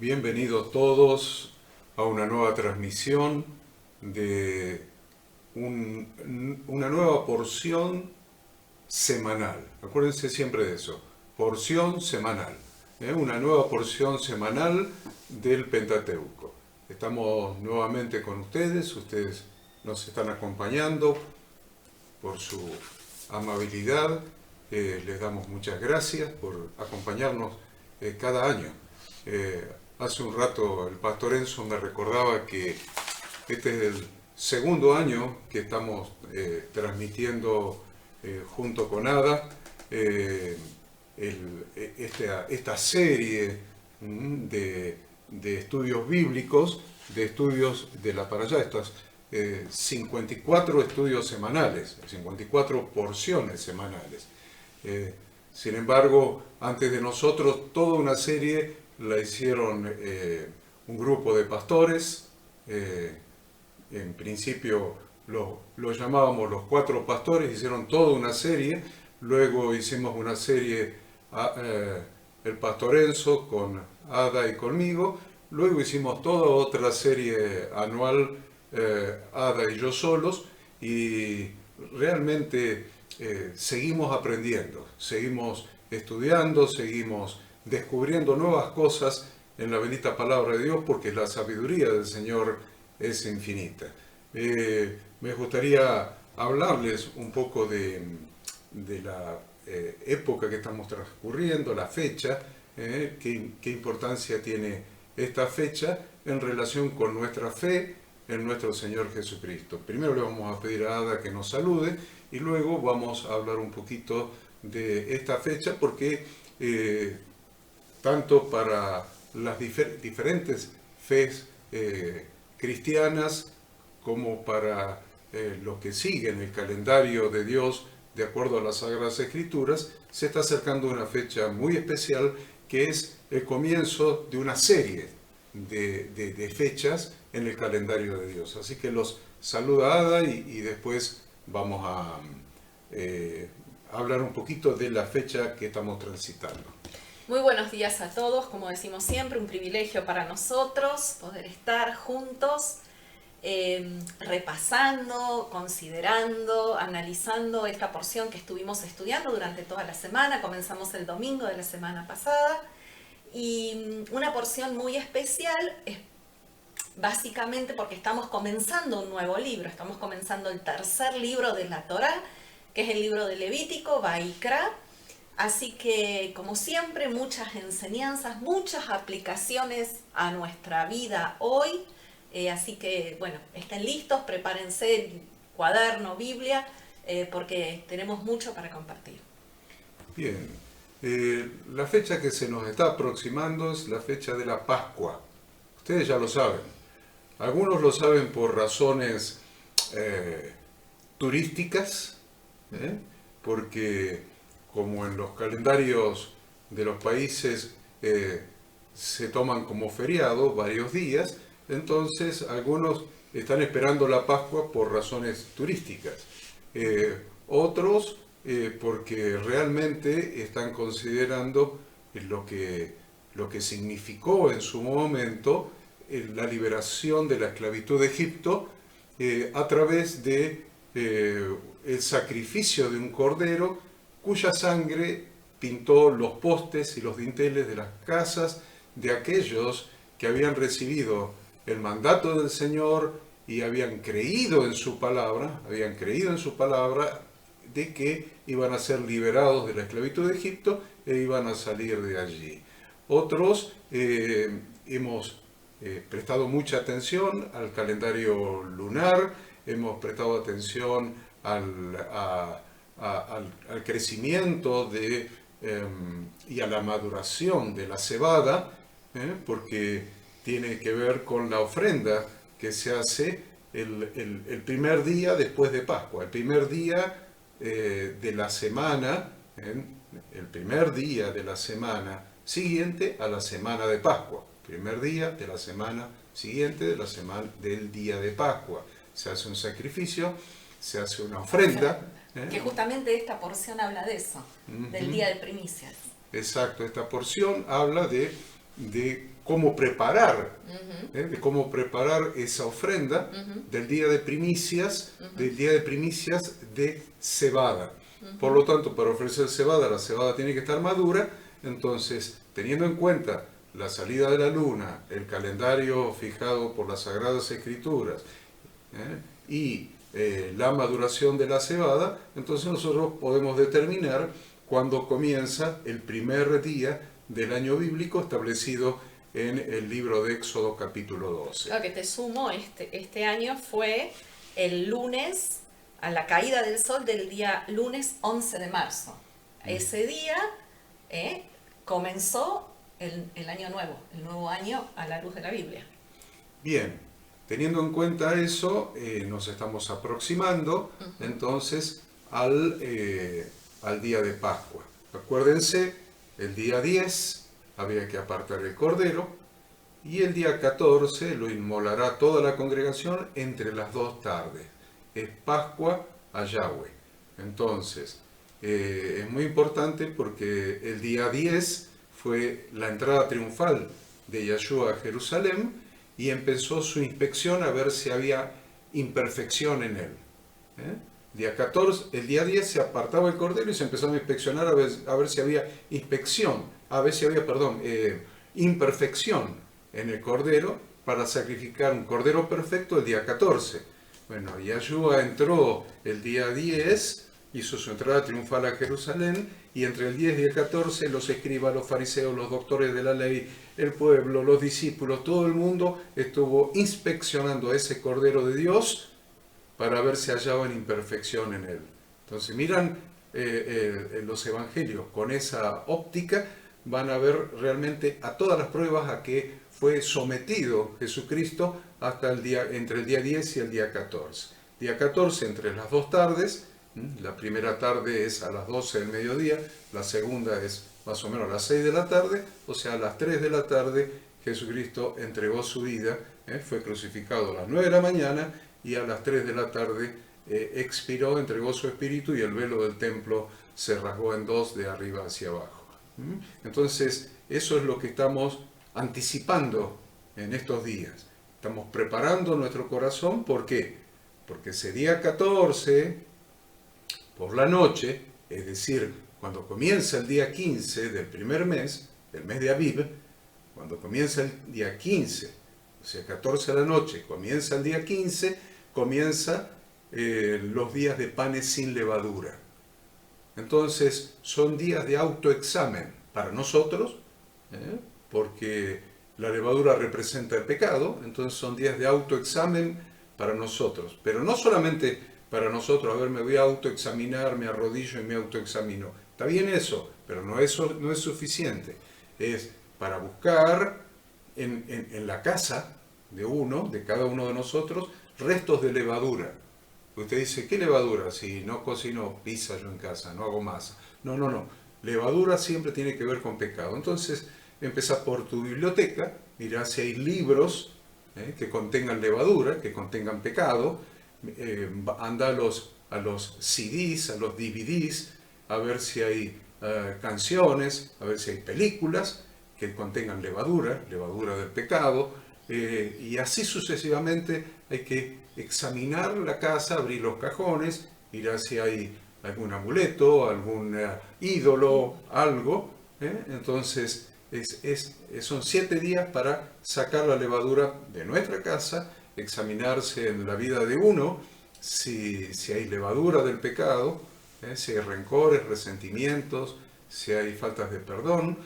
Bienvenidos todos a una nueva transmisión de una nueva porción semanal. Acuérdense siempre de eso, porción semanal. Una nueva porción semanal del Pentateuco. Estamos nuevamente con ustedes nos están acompañando por su amabilidad. Les damos muchas gracias por acompañarnos cada año. Hace un rato el pastor Enzo me recordaba que este es el segundo año que estamos transmitiendo junto con Ada esta serie de estudios bíblicos, de estudios de la para allá, estos 54 estudios semanales, 54 porciones semanales. Sin embargo, antes de nosotros, toda una serie la hicieron un grupo de pastores. En principio lo llamábamos los 4 pastores, hicieron toda una serie. Luego hicimos una serie, el pastor Enzo con Ada y conmigo. Luego hicimos toda otra serie anual, Ada y yo solos. Y realmente seguimos aprendiendo, seguimos estudiando, seguimos descubriendo nuevas cosas en la bendita palabra de Dios, porque la sabiduría del Señor es infinita. Me gustaría hablarles un poco de la época que estamos transcurriendo, la fecha, qué importancia tiene esta fecha en relación con nuestra fe en nuestro Señor Jesucristo. Primero le vamos a pedir a Ada que nos salude y luego vamos a hablar un poquito de esta fecha, porque tanto para las diferentes fes cristianas como para los que siguen el calendario de Dios de acuerdo a las Sagradas Escrituras, se está acercando una fecha muy especial, que es el comienzo de una serie de fechas en el calendario de Dios. Así que los saluda Ada y después vamos a hablar un poquito de la fecha que estamos transitando. Muy buenos días a todos, como decimos siempre, un privilegio para nosotros poder estar juntos, repasando, considerando, analizando esta porción que estuvimos estudiando durante toda la semana. Comenzamos el domingo de la semana pasada y una porción muy especial, básicamente porque estamos comenzando un nuevo libro, estamos comenzando el tercer libro de la Torá, que es el libro de Levítico, Vaikra. Así que, como siempre, muchas enseñanzas, muchas aplicaciones a nuestra vida hoy. Así que, bueno, estén listos, prepárense cuaderno, Biblia, porque tenemos mucho para compartir. Bien, la fecha que se nos está aproximando es la fecha de la Pascua. Ustedes ya lo saben. Algunos lo saben por razones turísticas, porque como en los calendarios de los países se toman como feriado varios días, entonces algunos están esperando la Pascua por razones turísticas. Otros porque realmente están considerando lo que significó en su momento la liberación de la esclavitud de Egipto a través de el sacrificio de un cordero cuya sangre pintó los postes y los dinteles de las casas de aquellos que habían recibido el mandato del Señor y habían creído en su palabra de que iban a ser liberados de la esclavitud de Egipto e iban a salir de allí. Otros hemos prestado mucha atención al calendario lunar, hemos prestado atención al crecimiento y a la maduración de la cebada, porque tiene que ver con la ofrenda que se hace el primer día después de Pascua, el primer día de la semana, el primer día de la semana siguiente a la semana de Pascua, primer día de la semana siguiente del día de Pascua. Se hace un sacrificio, se hace una ofrenda. Que justamente esta porción habla de eso, del día de primicias. Exacto, esta porción habla de cómo preparar, Ujú, de cómo preparar esa ofrenda ujú, del día de primicias, ujú, del día de primicias de cebada. Por ujú. lo tanto, para ofrecer cebada, la cebada tiene que estar madura. Entonces, teniendo en cuenta la salida de la luna, el calendario fijado por las Sagradas Escrituras, y la maduración de la cebada, entonces nosotros podemos determinar cuándo comienza el primer día del año bíblico establecido en el libro de Éxodo capítulo 12. Lo que te sumo, este año fue el lunes, a la caída del sol del día lunes 11 de marzo. Ese día comenzó el año nuevo, el nuevo año a la luz de la Biblia. Bien, teniendo en cuenta eso, nos estamos aproximando Ujú. entonces al día de Pascua. Acuérdense, el día 10 había que apartar el cordero y el día 14 lo inmolará toda la congregación entre las 2 tardes. Es Pascua a Yahweh. Entonces, es muy importante porque el día 10 fue la entrada triunfal de Yahshua a Jerusalén y empezó su inspección a ver si había imperfección en él. ¿eh? Día 14, el día 10 se apartaba el cordero y se empezó a inspeccionar a ver si había inspección, a ver si había, perdón, imperfección en el cordero para sacrificar un cordero perfecto el día 14. Bueno, Yahshua entró el día 10, hizo su entrada triunfal a Jerusalén, y entre el 10 y el 14 los escribas, los fariseos, los doctores de la ley, el pueblo, los discípulos, todo el mundo estuvo inspeccionando ese Cordero de Dios para ver si hallaban imperfección en él. Entonces miran los evangelios con esa óptica, van a ver realmente a todas las pruebas a que fue sometido Jesucristo hasta el día, entre el día 10 y el día 14. Día 14 entre las 2 tardes, la primera tarde es a las 12 del mediodía, la segunda es más o menos a las 6 de la tarde, o sea, a las 3 de la tarde Jesucristo entregó su vida, fue crucificado a las 9 de la mañana y a las 3 de la tarde expiró, entregó su espíritu y el velo del templo se rasgó en dos de arriba hacia abajo. Entonces, eso es lo que estamos anticipando en estos días. Estamos preparando nuestro corazón, ¿por qué? Porque ese día 14, por la noche, es decir, cuando comienza el día 15 del primer mes, del mes de Aviv, cuando comienza el día 15, o sea, 14 de la noche, comienza el día 15, comienza los días de panes sin levadura. Entonces, son días de autoexamen para nosotros, porque la levadura representa el pecado, entonces son días de autoexamen para nosotros. Pero no solamente para nosotros, a ver, me voy a autoexaminar, me arrodillo y me autoexamino. Está bien eso, pero eso no es suficiente. Es para buscar en la casa de cada uno de nosotros, restos de levadura. Usted dice, ¿qué levadura? Si no cocino pizza yo en casa, no hago masa. No, no, no. Levadura siempre tiene que ver con pecado. Entonces, empieza por tu biblioteca, mira si hay libros que contengan levadura, que contengan pecado. Anda a los CDs, a los DVDs, a ver si hay canciones, a ver si hay películas que contengan levadura, levadura del pecado, y así sucesivamente hay que examinar la casa, abrir los cajones, mirar si hay algún amuleto, algún ídolo, algo. Entonces, son 7 días para sacar la levadura de nuestra casa, examinarse en la vida de uno, si hay levadura del pecado, si hay rencores, resentimientos, si hay faltas de perdón,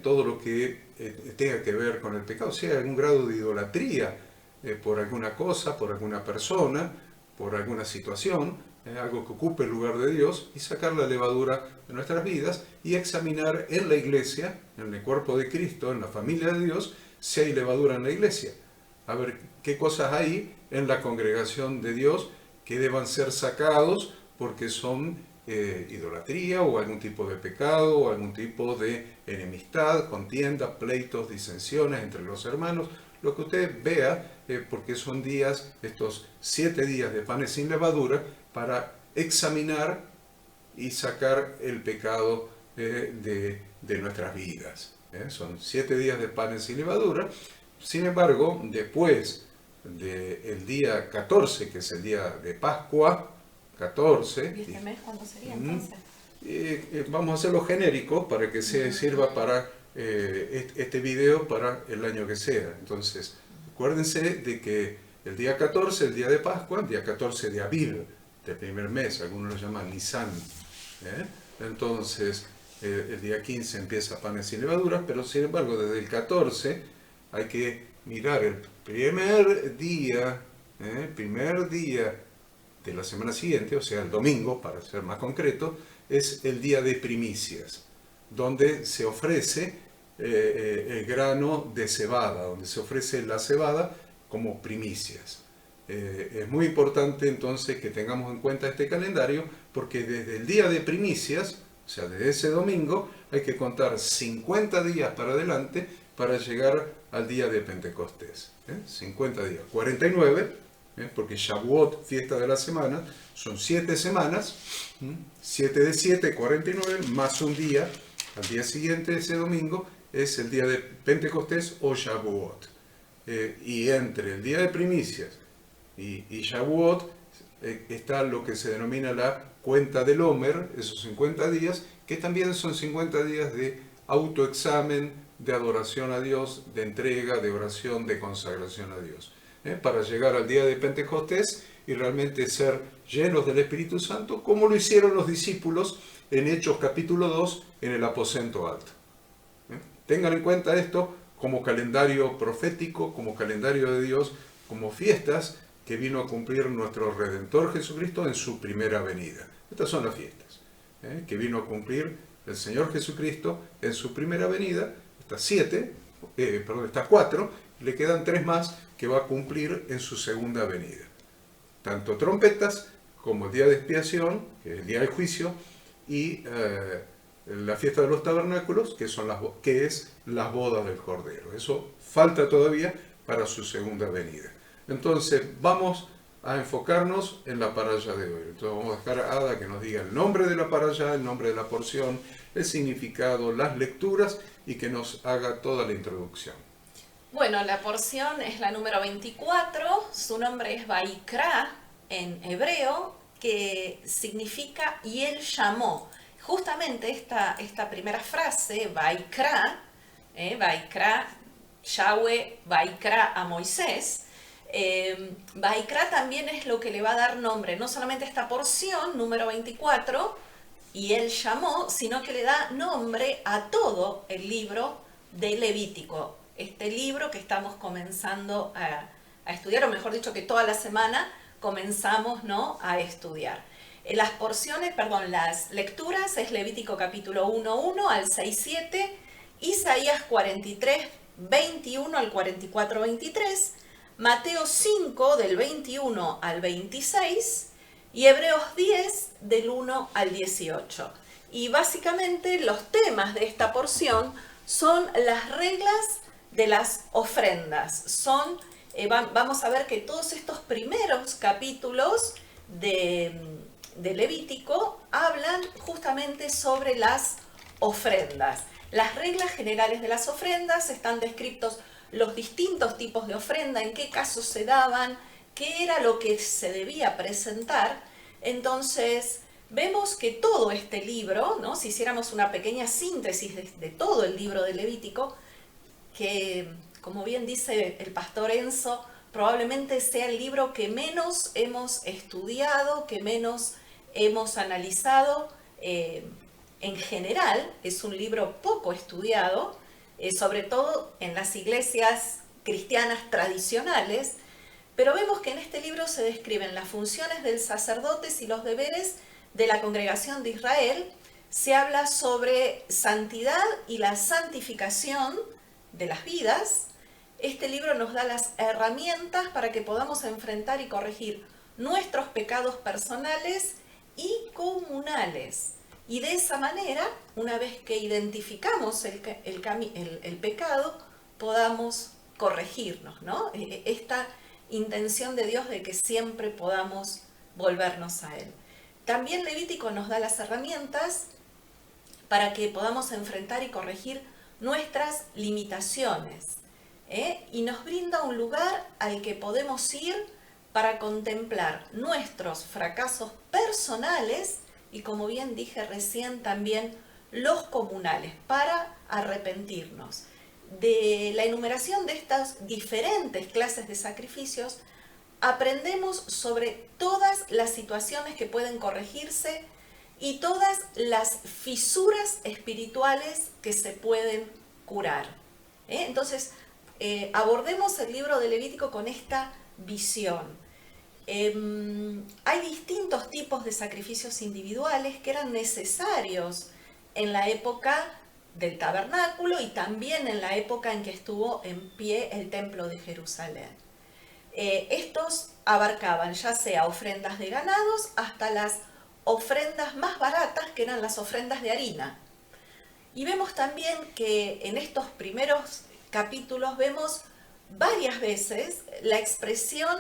todo lo que tenga que ver con el pecado, si hay algún grado de idolatría por alguna cosa, por alguna persona, por alguna situación, algo que ocupe el lugar de Dios, y sacar la levadura de nuestras vidas y examinar en la iglesia, en el cuerpo de Cristo, en la familia de Dios, si hay levadura en la iglesia. A ver qué cosas hay en la congregación de Dios que deban ser sacados porque son idolatría o algún tipo de pecado o algún tipo de enemistad, contienda, pleitos, disensiones entre los hermanos, lo que usted vea, porque son días, estos 7 días de panes sin levadura, para examinar y sacar el pecado de de nuestras vidas. Son 7 días de panes sin levadura. Sin embargo, después del día 14, que es el día de Pascua, 14... ¿Y este mes cuándo sería entonces? Vamos a hacerlo genérico para que sirva para este video para el año que sea. Entonces, acuérdense de que el día 14, el día de Pascua, el día 14 de Aviv, del primer mes, algunos lo llaman Nisan. Entonces, el día 15 empieza panes sin levaduras, pero sin embargo, desde el 14 hay que mirar el primer día de la semana siguiente, o sea, el domingo, para ser más concreto, es el día de primicias, donde se ofrece el grano de cebada, donde se ofrece la cebada como primicias. Es muy importante entonces que tengamos en cuenta este calendario, porque desde el día de primicias, o sea, desde ese domingo, hay que contar 50 días para adelante para llegar al día de Pentecostés. 50 días, 49, porque Shavuot, fiesta de la semana, son 7 semanas, 7 de 7, 49, más un día, al día siguiente, ese domingo, es el día de Pentecostés o Shavuot. Y entre el día de primicias y Shavuot está lo que se denomina la cuenta del Omer, esos 50 días, que también son 50 días de autoexamen, de adoración a Dios, de entrega, de oración, de consagración a Dios, para llegar al día de Pentecostés y realmente ser llenos del Espíritu Santo, como lo hicieron los discípulos en Hechos capítulo 2, en el aposento alto. Tengan en cuenta esto como calendario profético, como calendario de Dios, como fiestas que vino a cumplir nuestro Redentor Jesucristo en su primera venida. Estas son las fiestas que vino a cumplir el Señor Jesucristo en su primera venida. Estas 4, le quedan 3 más que va a cumplir en su segunda venida. Tanto trompetas como el día de expiación, que es el día del juicio, y la fiesta de los tabernáculos, que es las bodas del Cordero. Eso falta todavía para su segunda venida. Entonces vamos a enfocarnos en la parashá de hoy. Entonces vamos a dejar a Ada que nos diga el nombre de la parashá, el nombre de la porción, el significado, las lecturas y que nos haga toda la introducción. Bueno, la porción es la número 24, su nombre es Vaikra en hebreo, que significa y él llamó. Justamente esta primera frase, Vaikra, Yahweh Vaikra a Moisés, Vaikra también es lo que le va a dar nombre, no solamente a esta porción, número 24, y él llamó, sino que le da nombre a todo el libro de Levítico, este libro que estamos comenzando a estudiar, o mejor dicho, que toda la semana comenzamos, ¿no?, a estudiar. Las lecturas es Levítico capítulo 1:1 al 6:7, Isaías 43:21 al 44:23, Mateo 5 del 21 al 26 y Hebreos 10 del 1 al 18. Y básicamente los temas de esta porción son las reglas de las ofrendas. Vamos a ver que todos estos primeros capítulos de Levítico hablan justamente sobre las ofrendas. Las reglas generales de las ofrendas están descritos los distintos tipos de ofrenda, en qué casos se daban, qué era lo que se debía presentar. Entonces, vemos que todo este libro, ¿no?, si hiciéramos una pequeña síntesis de todo el libro de Levítico, que, como bien dice el pastor Enzo, probablemente sea el libro que menos hemos estudiado, que menos hemos analizado. En general, es un libro poco estudiado, sobre todo en las iglesias cristianas tradicionales, pero vemos que en este libro se describen las funciones del sacerdote y los deberes de la congregación de Israel. Se habla sobre santidad y la santificación de las vidas. Este libro nos da las herramientas para que podamos enfrentar y corregir nuestros pecados personales y comunales. Y de esa manera, una vez que identificamos el pecado, podamos corregirnos, ¿no? Esta intención de Dios de que siempre podamos volvernos a Él. También Levítico nos da las herramientas para que podamos enfrentar y corregir nuestras limitaciones. Y nos brinda un lugar al que podemos ir para contemplar nuestros fracasos personales y, como bien dije recién, también los comunales, para arrepentirnos. De la enumeración de estas diferentes clases de sacrificios, aprendemos sobre todas las situaciones que pueden corregirse y todas las fisuras espirituales que se pueden curar. Entonces, abordemos el libro de Levítico con esta visión. Hay distintos tipos de sacrificios individuales que eran necesarios en la época del tabernáculo y también en la época en que estuvo en pie el templo de Jerusalén. Estos abarcaban ya sea ofrendas de ganados hasta las ofrendas más baratas, que eran las ofrendas de harina. Y vemos también que en estos primeros capítulos vemos varias veces la expresión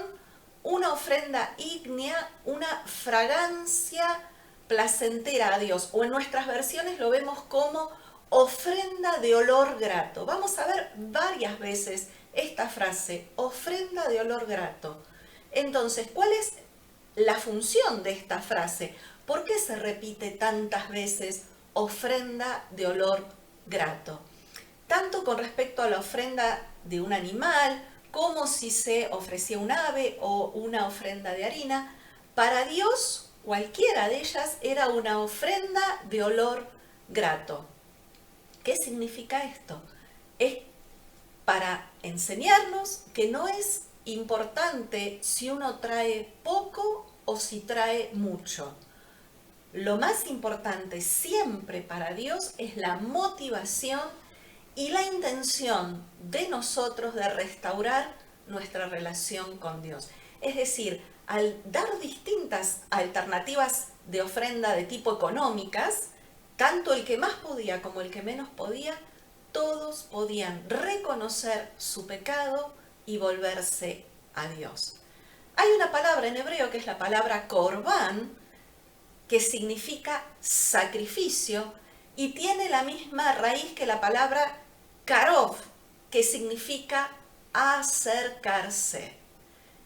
una ofrenda ígnea, una fragancia placentera a Dios, o en nuestras versiones lo vemos como ofrenda de olor grato. Vamos a ver varias veces esta frase, ofrenda de olor grato. Entonces, ¿cuál es la función de esta frase? ¿Por qué se repite tantas veces ofrenda de olor grato? Tanto con respecto a la ofrenda de un animal, como si se ofrecía un ave o una ofrenda de harina, para Dios cualquiera de ellas era una ofrenda de olor grato. ¿Qué significa esto? Es para enseñarnos que no es importante si uno trae poco o si trae mucho. Lo más importante siempre para Dios es la motivación y la intención de nosotros de restaurar nuestra relación con Dios. Es decir, al dar distintas alternativas de ofrenda de tipo económicas, tanto el que más podía como el que menos podía, todos podían reconocer su pecado y volverse a Dios. Hay una palabra en hebreo que es la palabra corbán, que significa sacrificio, y tiene la misma raíz que la palabra karov, que significa acercarse.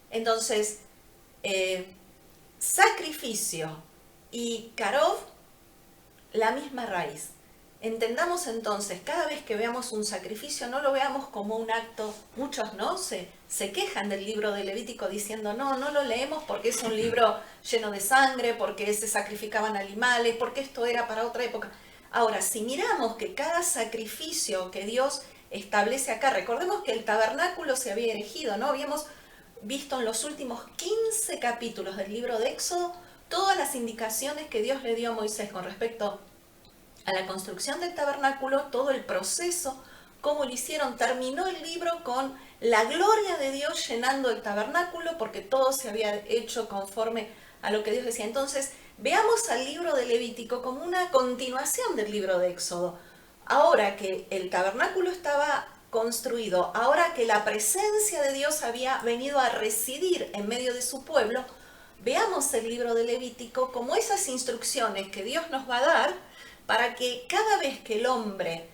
Entonces, sacrificio y karov, la misma raíz. Entendamos entonces, cada vez que veamos un sacrificio, no lo veamos como un acto. Muchos no se quejan del libro de Levítico diciendo, no lo leemos porque es un libro lleno de sangre, porque se sacrificaban animales, porque esto era para otra época. Ahora, si miramos que cada sacrificio que Dios establece acá, recordemos que el tabernáculo se había erigido, ¿no? Habíamos visto en los últimos 15 capítulos del libro de Éxodo todas las indicaciones que Dios le dio a Moisés con respecto a la construcción del tabernáculo, todo el proceso, cómo lo hicieron. Terminó el libro con la gloria de Dios llenando el tabernáculo, porque todo se había hecho conforme a lo que Dios decía. Entonces, veamos al libro de Levítico como una continuación del libro de Éxodo. Ahora que el tabernáculo estaba construido, ahora que la presencia de Dios había venido a residir en medio de su pueblo, veamos el libro de Levítico como esas instrucciones que Dios nos va a dar para que cada vez que el hombre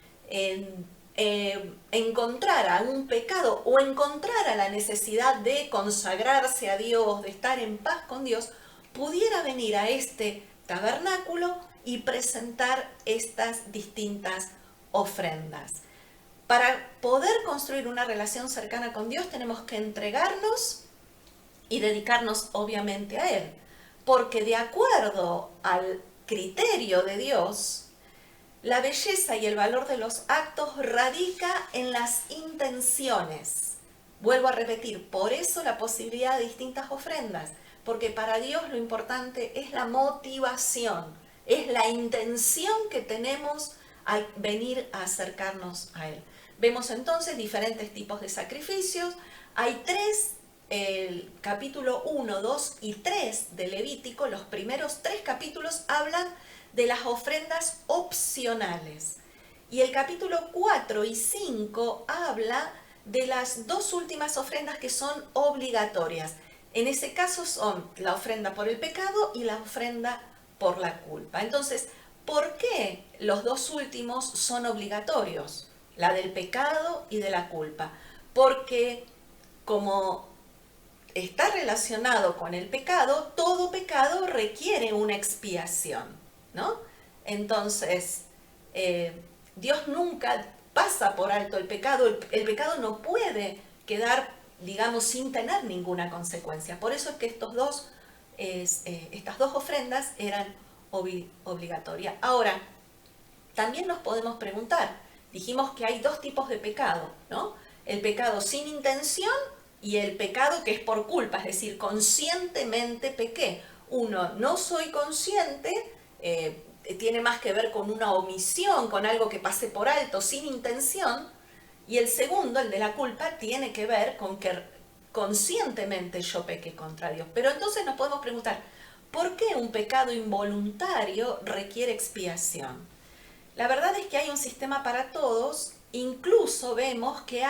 encontrara un pecado o encontrara la necesidad de consagrarse a Dios, de estar en paz con Dios, pudiera venir a este tabernáculo y presentar estas distintas ofrendas. Para poder construir una relación cercana con Dios tenemos que entregarnos y dedicarnos obviamente a Él, porque de acuerdo al criterio de Dios, la belleza y el valor de los actos radica en las intenciones. Vuelvo a repetir, por eso la posibilidad de distintas ofrendas, porque para Dios lo importante es la motivación, es la intención que tenemos al venir a acercarnos a Él. Vemos entonces diferentes tipos de sacrificios. Hay tres, el capítulo 1, 2 y 3 de Levítico, los primeros 3 capítulos hablan de las ofrendas opcionales. Y el capítulo 4 y 5 habla de las dos últimas ofrendas que son obligatorias. En ese caso son la ofrenda por el pecado y la ofrenda por la culpa. Entonces, ¿Por qué los dos últimos son obligatorios? La del pecado y de la culpa. Porque como está relacionado con el pecado, todo pecado requiere una expiación, ¿no? Entonces, Dios nunca pasa por alto el pecado. El pecado no puede quedar, digamos, sin tener ninguna consecuencia. Por eso es que estas dos ofrendas eran obligatorias. Ahora, también nos podemos preguntar, dijimos que hay dos tipos de pecado, ¿no? El pecado sin intención y el pecado que es por culpa, es decir, conscientemente pequé. Uno, no soy consciente, tiene más que ver con una omisión, con algo que pasé por alto, sin intención. Y el segundo, el de la culpa, tiene que ver con que conscientemente yo pequé contra Dios. Pero entonces nos podemos preguntar, ¿por qué un pecado involuntario requiere expiación? La verdad es que hay un sistema para todos, incluso vemos que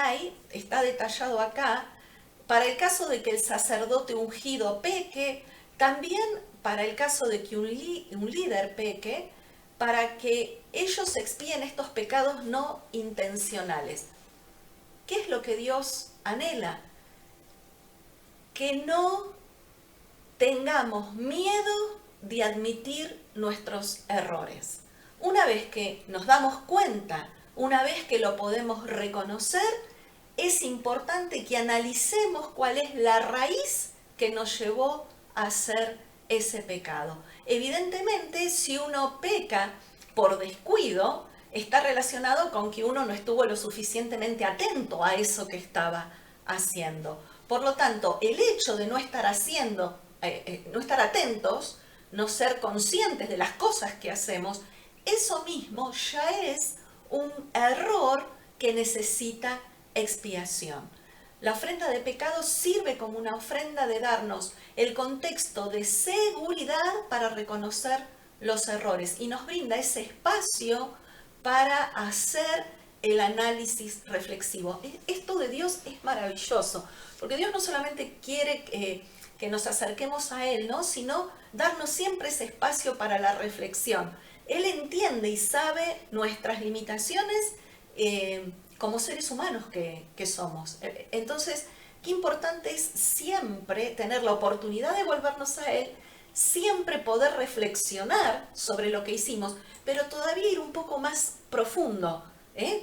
está detallado acá, para el caso de que el sacerdote ungido peque, también para el caso de que un líder peque, para que ellos expíen estos pecados no intencionales. ¿Qué es lo que Dios anhela? Que no tengamos miedo de admitir nuestros errores. Una vez que nos damos cuenta, una vez que lo podemos reconocer, es importante que analicemos cuál es la raíz que nos llevó a hacer ese pecado. Evidentemente, si uno peca por descuido, está relacionado con que uno no estuvo lo suficientemente atento a eso que estaba haciendo. Por lo tanto, el hecho de no estar no estar atentos, no ser conscientes de las cosas que hacemos, eso mismo ya es un error que necesita expiación. La ofrenda de pecado sirve como una ofrenda de darnos el contexto de seguridad para reconocer los errores y nos brinda ese espacio para hacer el análisis reflexivo. Esto de Dios es maravilloso, porque Dios no solamente quiere que nos acerquemos a Él, ¿no?, sino darnos siempre ese espacio para la reflexión. Él entiende y sabe nuestras limitaciones como seres humanos que somos. Entonces, qué importante es siempre tener la oportunidad de volvernos a Él, siempre poder reflexionar sobre lo que hicimos, pero todavía ir un poco más profundo.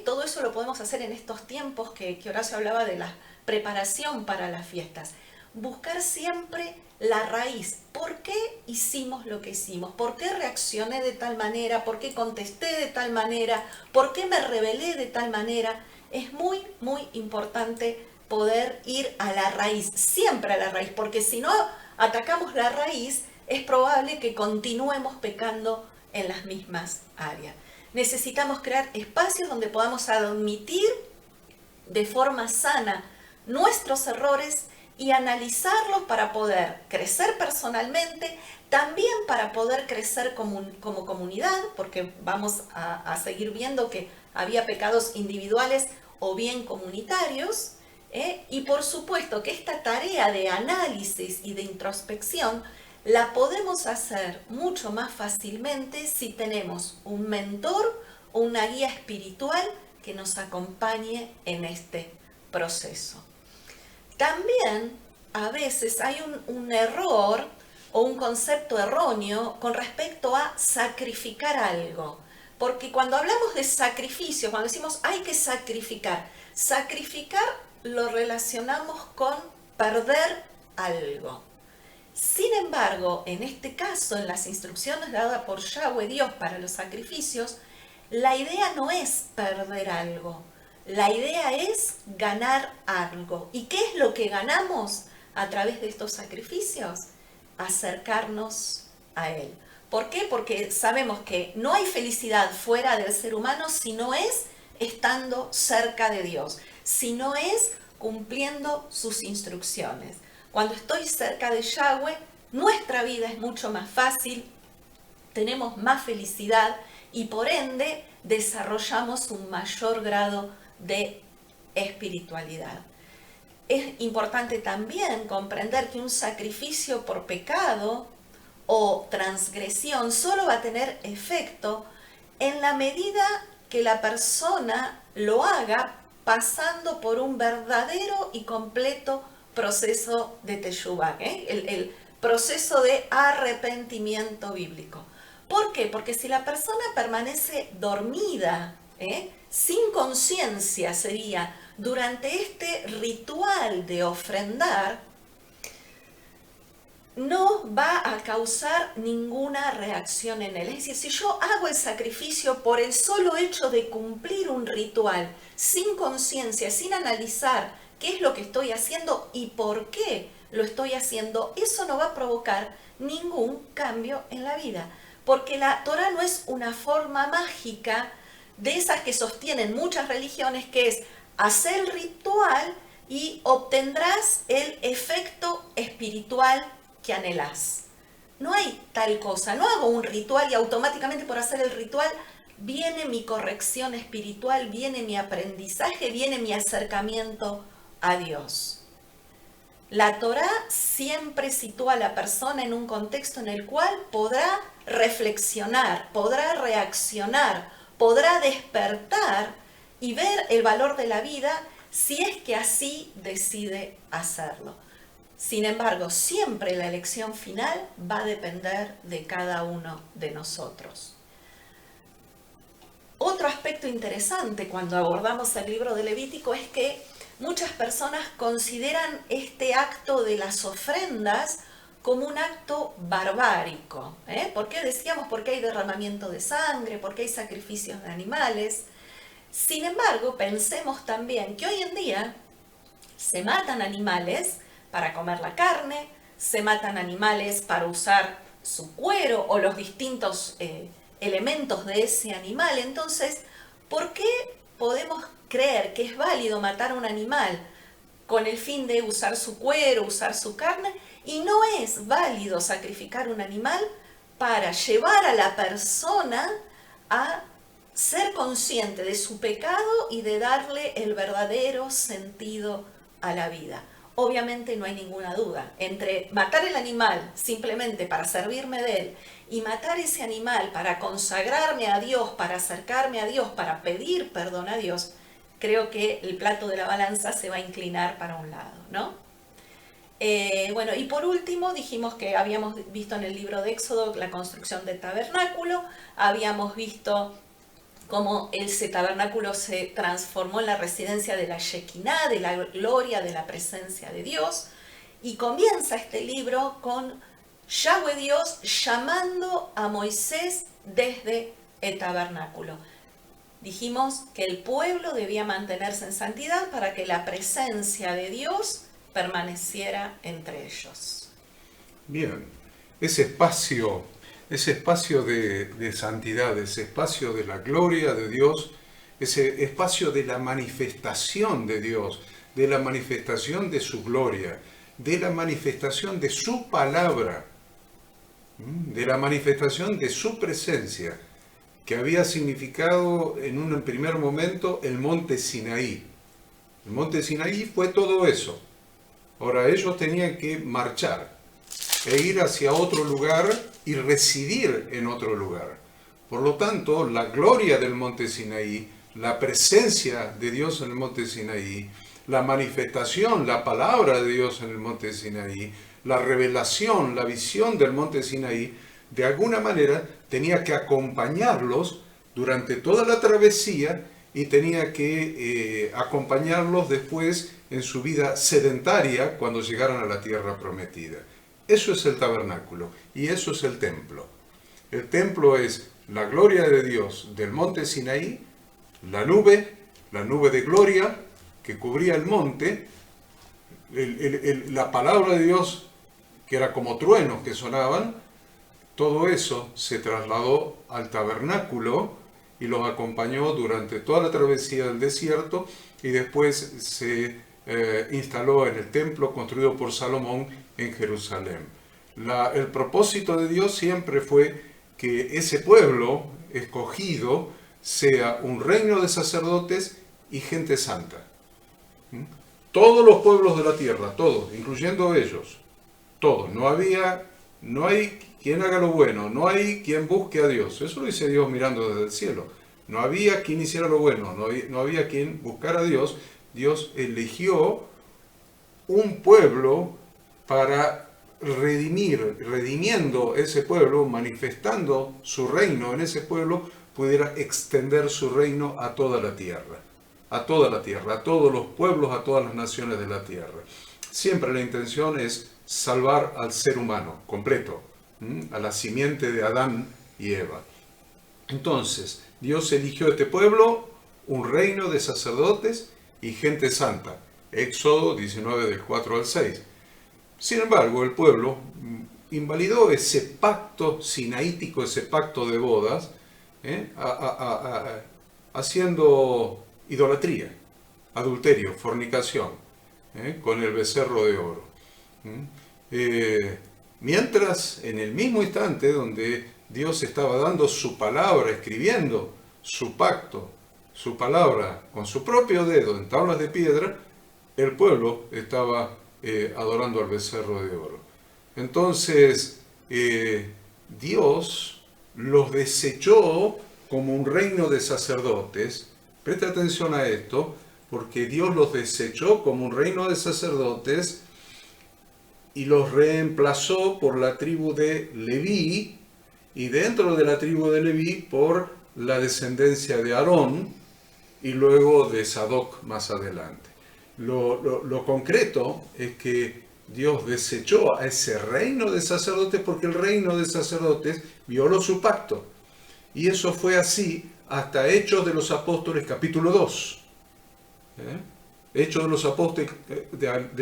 Todo eso lo podemos hacer en estos tiempos que Horacio hablaba de la preparación para las fiestas. Buscar siempre la raíz. ¿Por qué hicimos lo que hicimos? ¿Por qué reaccioné de tal manera? ¿Por qué contesté de tal manera? ¿Por qué me rebelé de tal manera? Es muy, muy importante poder ir a la raíz, siempre a la raíz, porque si no atacamos la raíz, es probable que continuemos pecando en las mismas áreas. Necesitamos crear espacios donde podamos admitir de forma sana nuestros errores y analizarlos para poder crecer personalmente, también para poder crecer como comunidad, porque vamos a seguir viendo que había pecados individuales o bien comunitarios, y por supuesto que esta tarea de análisis y de introspección la podemos hacer mucho más fácilmente si tenemos un mentor o una guía espiritual que nos acompañe en este proceso. También a veces hay un error o un concepto erróneo con respecto a sacrificar algo. Porque cuando hablamos de sacrificio, cuando decimos hay que sacrificar lo relacionamos con perder algo. Sin embargo, en este caso, en las instrucciones dadas por Yahweh Dios para los sacrificios, la idea no es perder algo. La idea es ganar algo. ¿Y qué es lo que ganamos a través de estos sacrificios? Acercarnos a Él. ¿Por qué? Porque sabemos que no hay felicidad fuera del ser humano si no es estando cerca de Dios, si no es cumpliendo sus instrucciones. Cuando estoy cerca de Yahweh, nuestra vida es mucho más fácil, tenemos más felicidad y por ende desarrollamos un mayor grado de espiritualidad. Es importante también comprender que un sacrificio por pecado o transgresión solo va a tener efecto en la medida que la persona lo haga pasando por un verdadero y completo proceso de teshuvah, el proceso de arrepentimiento bíblico. ¿Por qué? Porque si la persona permanece dormida, sin conciencia sería, durante este ritual de ofrendar, no va a causar ninguna reacción en él. Es decir, si yo hago el sacrificio por el solo hecho de cumplir un ritual, sin conciencia, sin analizar qué es lo que estoy haciendo y por qué lo estoy haciendo, eso no va a provocar ningún cambio en la vida. Porque la Torah no es una forma mágica de esas que sostienen muchas religiones, que es hacer el ritual y obtendrás el efecto espiritual que anhelás. No hay tal cosa, no hago un ritual y automáticamente por hacer el ritual viene mi corrección espiritual, viene mi aprendizaje, viene mi acercamiento a Dios. La Torá siempre sitúa a la persona en un contexto en el cual podrá reflexionar, podrá reaccionar, podrá despertar y ver el valor de la vida si es que así decide hacerlo. Sin embargo, siempre la elección final va a depender de cada uno de nosotros. Otro aspecto interesante cuando abordamos el libro de Levítico es que muchas personas consideran este acto de las ofrendas como un acto barbárico. ¿Por qué decíamos? Porque hay derramamiento de sangre, porque hay sacrificios de animales. Sin embargo, pensemos también que hoy en día se matan animales para comer la carne, se matan animales para usar su cuero o los distintos elementos de ese animal. Entonces, ¿por qué podemos creer que es válido matar a un animal con el fin de usar su cuero, usar su carne, y no es válido sacrificar un animal para llevar a la persona a ser consciente de su pecado y de darle el verdadero sentido a la vida? Obviamente no hay ninguna duda entre matar el animal simplemente para servirme de él y matar ese animal para consagrarme a Dios, para acercarme a Dios, para pedir perdón a Dios. Creo que el plato de la balanza se va a inclinar para un lado, ¿no? Bueno, y por último dijimos que habíamos visto en el libro de Éxodo la construcción del tabernáculo, habíamos visto cómo ese tabernáculo se transformó en la residencia de la Shekinah, de la gloria, de la presencia de Dios, y comienza este libro con Yahweh Dios llamando a Moisés desde el tabernáculo. Dijimos que el pueblo debía mantenerse en santidad para que la presencia de Dios permaneciera entre ellos. Bien, ese espacio de santidad, ese espacio de la gloria de Dios, ese espacio de la manifestación de Dios, de la manifestación de su gloria, de la manifestación de su palabra, de la manifestación de su presencia, que había significado en un primer momento el monte Sinaí. El monte Sinaí fue todo eso. Ahora ellos tenían que marchar e ir hacia otro lugar y residir en otro lugar. Por lo tanto, la gloria del monte Sinaí, la presencia de Dios en el monte Sinaí, la manifestación, la palabra de Dios en el monte Sinaí, la revelación, la visión del monte Sinaí, de alguna manera tenía que acompañarlos durante toda la travesía y tenía que acompañarlos después en su vida sedentaria cuando llegaran a la tierra prometida. Eso es el tabernáculo y eso es el templo. El templo es la gloria de Dios del monte Sinaí, la nube de gloria que cubría el monte, la palabra de Dios que era como truenos que sonaban. Todo eso se trasladó al tabernáculo y los acompañó durante toda la travesía del desierto y después se instaló en el templo construido por Salomón en Jerusalén. El propósito de Dios siempre fue que ese pueblo escogido sea un reino de sacerdotes y gente santa. Todos los pueblos de la tierra, todos, incluyendo ellos, todos. No había no hay quien haga lo bueno, no hay quien busque a Dios. Eso lo dice Dios mirando desde el cielo. No había quien hiciera lo bueno, no había quien buscara a Dios. Dios eligió un pueblo para redimiendo ese pueblo, manifestando su reino en ese pueblo, pudiera extender su reino a toda la tierra, a toda la tierra, a todos los pueblos, a todas las naciones de la tierra. Siempre la intención es salvar al ser humano completo, a la simiente de Adán y Eva. Entonces, Dios eligió este pueblo, un reino de sacerdotes y gente santa. Éxodo 19 del 4 al 6. Sin embargo, el pueblo invalidó ese pacto sinaítico, ese pacto de bodas, haciendo idolatría, adulterio, fornicación, con el becerro de oro. Mientras, en el mismo instante donde Dios estaba dando su palabra, escribiendo su pacto, su palabra con su propio dedo en tablas de piedra, el pueblo estaba adorando al becerro de oro. Entonces, Dios los desechó como un reino de sacerdotes. Presta atención a esto, porque Dios los desechó como un reino de sacerdotes y los reemplazó por la tribu de Leví, y dentro de la tribu de Leví por la descendencia de Aarón y luego de Sadoc más adelante. Lo concreto es que Dios desechó a ese reino de sacerdotes porque el reino de sacerdotes violó su pacto. Y eso fue así hasta Hechos de los Apóstoles capítulo 2. Hechos de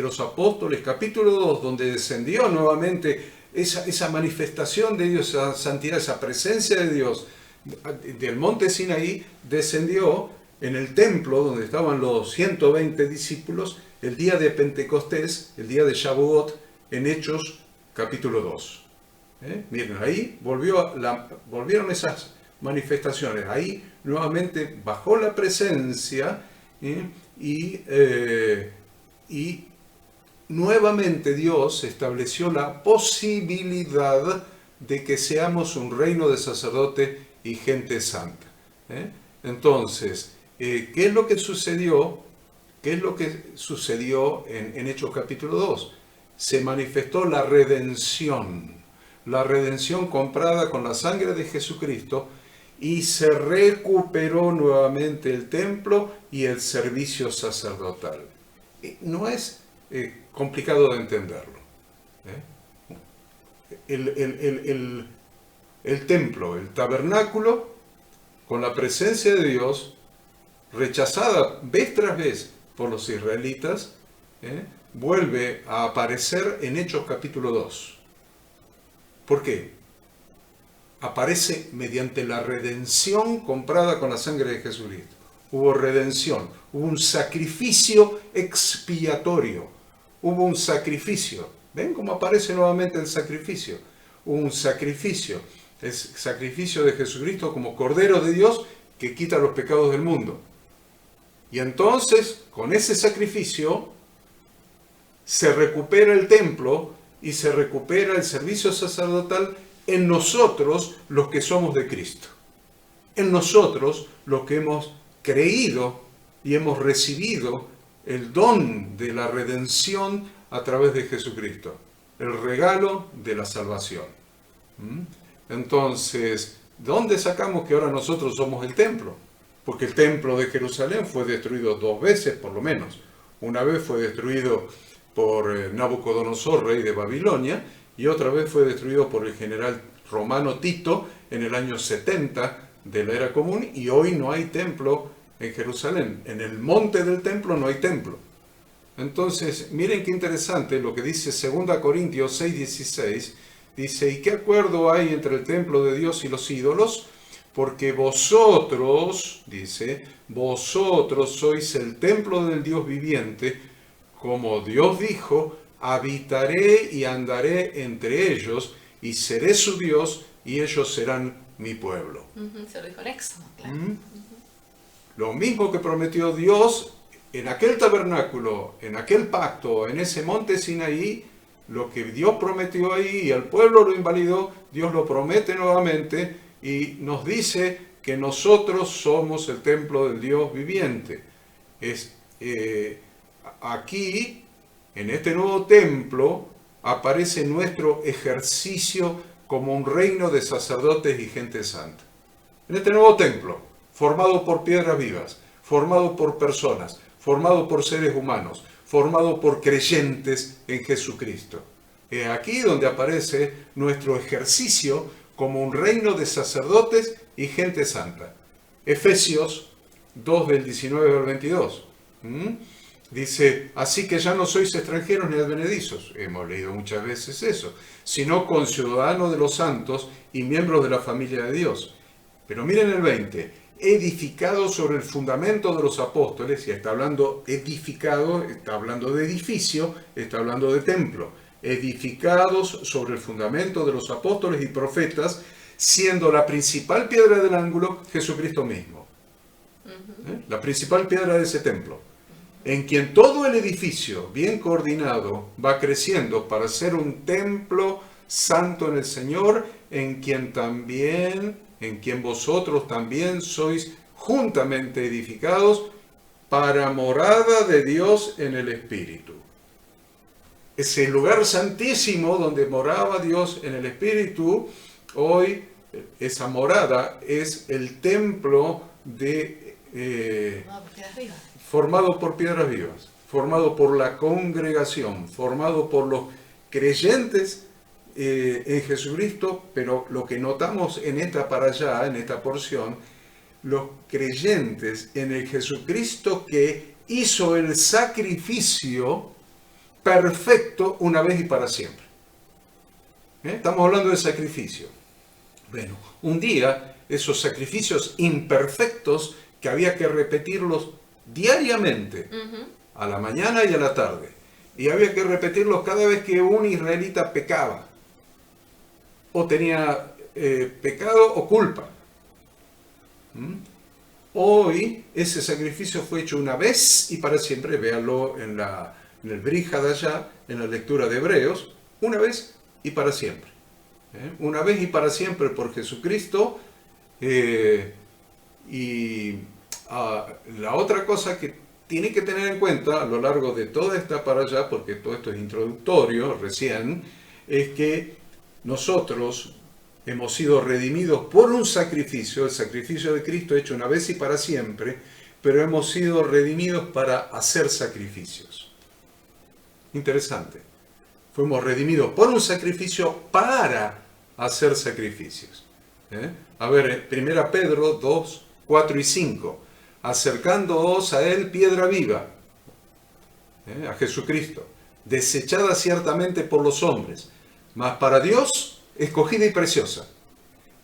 los Apóstoles capítulo 2, donde descendió nuevamente esa manifestación de Dios, esa santidad, esa presencia de Dios del monte Sinaí, descendió en el templo donde estaban los 120 discípulos el día de Pentecostés, el día de Shavuot, en Hechos capítulo 2. Miren, ahí volvieron esas manifestaciones, ahí nuevamente bajó la presencia y nuevamente Dios estableció la posibilidad de que seamos un reino de sacerdote y gente santa. Entonces, ¿qué es lo que sucedió? ¿Qué es lo que sucedió en Hechos capítulo 2? Se manifestó la redención comprada con la sangre de Jesucristo, y se recuperó nuevamente el templo y el servicio sacerdotal. No es complicado de entenderlo. El templo, el tabernáculo, con la presencia de Dios, rechazada vez tras vez por los israelitas, vuelve a aparecer en Hechos capítulo 2. ¿Por qué? Aparece mediante la redención comprada con la sangre de Jesucristo. Hubo redención, hubo un sacrificio expiatorio, hubo un sacrificio. ¿Ven cómo aparece nuevamente el sacrificio? Hubo un sacrificio, el sacrificio de Jesucristo como Cordero de Dios que quita los pecados del mundo. Y entonces, con ese sacrificio, se recupera el templo y se recupera el servicio sacerdotal en nosotros los que somos de Cristo. En nosotros los que hemos creído y hemos recibido el don de la redención a través de Jesucristo, el regalo de la salvación. Entonces, ¿dónde sacamos que ahora nosotros somos el templo? Porque el templo de Jerusalén fue destruido 2 veces por lo menos. Una vez fue destruido por Nabucodonosor, rey de Babilonia, y otra vez fue destruido por el general romano Tito en el año 70 de la era común, y hoy no hay templo en Jerusalén. En el monte del templo no hay templo. Entonces, miren qué interesante lo que dice 2 Corintios 6:16. Dice, ¿y qué acuerdo hay entre el templo de Dios y los ídolos? Porque vosotros, dice, vosotros sois el templo del Dios viviente, como Dios dijo, habitaré y andaré entre ellos, y seré su Dios, y ellos serán mi pueblo. Se lo dijo en Éxodo, claro. Lo mismo que prometió Dios en aquel tabernáculo, en aquel pacto, en ese monte Sinaí, lo que Dios prometió ahí y el pueblo lo invalidó, Dios lo promete nuevamente y nos dice que nosotros somos el templo del Dios viviente. Aquí, en este nuevo templo, aparece nuestro ejercicio como un reino de sacerdotes y gente santa. En este nuevo templo, formado por piedras vivas, formado por personas, formado por seres humanos, formado por creyentes en Jesucristo. Es aquí donde aparece nuestro ejercicio como un reino de sacerdotes y gente santa. Efesios 2 del 19 al 22. Dice, así que ya no sois extranjeros ni advenedizos, hemos leído muchas veces eso, sino conciudadanos de los santos y miembros de la familia de Dios. Pero miren el 20, edificado sobre el fundamento de los apóstoles, y está hablando edificado, está hablando de edificio, está hablando de templo, edificados sobre el fundamento de los apóstoles y profetas, siendo la principal piedra del ángulo Jesucristo mismo. La principal piedra de ese templo, en quien todo el edificio, bien coordinado, va creciendo para ser un templo santo en el Señor, en quien vosotros también sois juntamente edificados para morada de Dios en el Espíritu. Ese lugar santísimo donde moraba Dios en el Espíritu, hoy esa morada es el templo formado por piedras vivas, formado por la congregación, formado por los creyentes en Jesucristo, pero lo que notamos en esta para allá, en esta porción, los creyentes en el Jesucristo que hizo el sacrificio perfecto una vez y para siempre. Estamos hablando de sacrificio. Bueno, un día esos sacrificios imperfectos que había que repetirlos diariamente, a la mañana y a la tarde, y había que repetirlos cada vez que un israelita pecaba, o tenía pecado o culpa. Hoy ese sacrificio fue hecho una vez y para siempre. Véanlo en el Brija de allá, en la lectura de Hebreos, una vez y para siempre. Una vez y para siempre por Jesucristo. La otra cosa que tiene que tener en cuenta a lo largo de toda esta para allá, porque todo esto es introductorio recién, es que nosotros hemos sido redimidos por un sacrificio, el sacrificio de Cristo hecho una vez y para siempre, pero hemos sido redimidos para hacer sacrificios. Interesante. Fuimos redimidos por un sacrificio para hacer sacrificios. A ver, 1 Pedro 2, 4 y 5. Acercándoos a Él piedra viva, a Jesucristo, desechada ciertamente por los hombres, mas para Dios escogida y preciosa.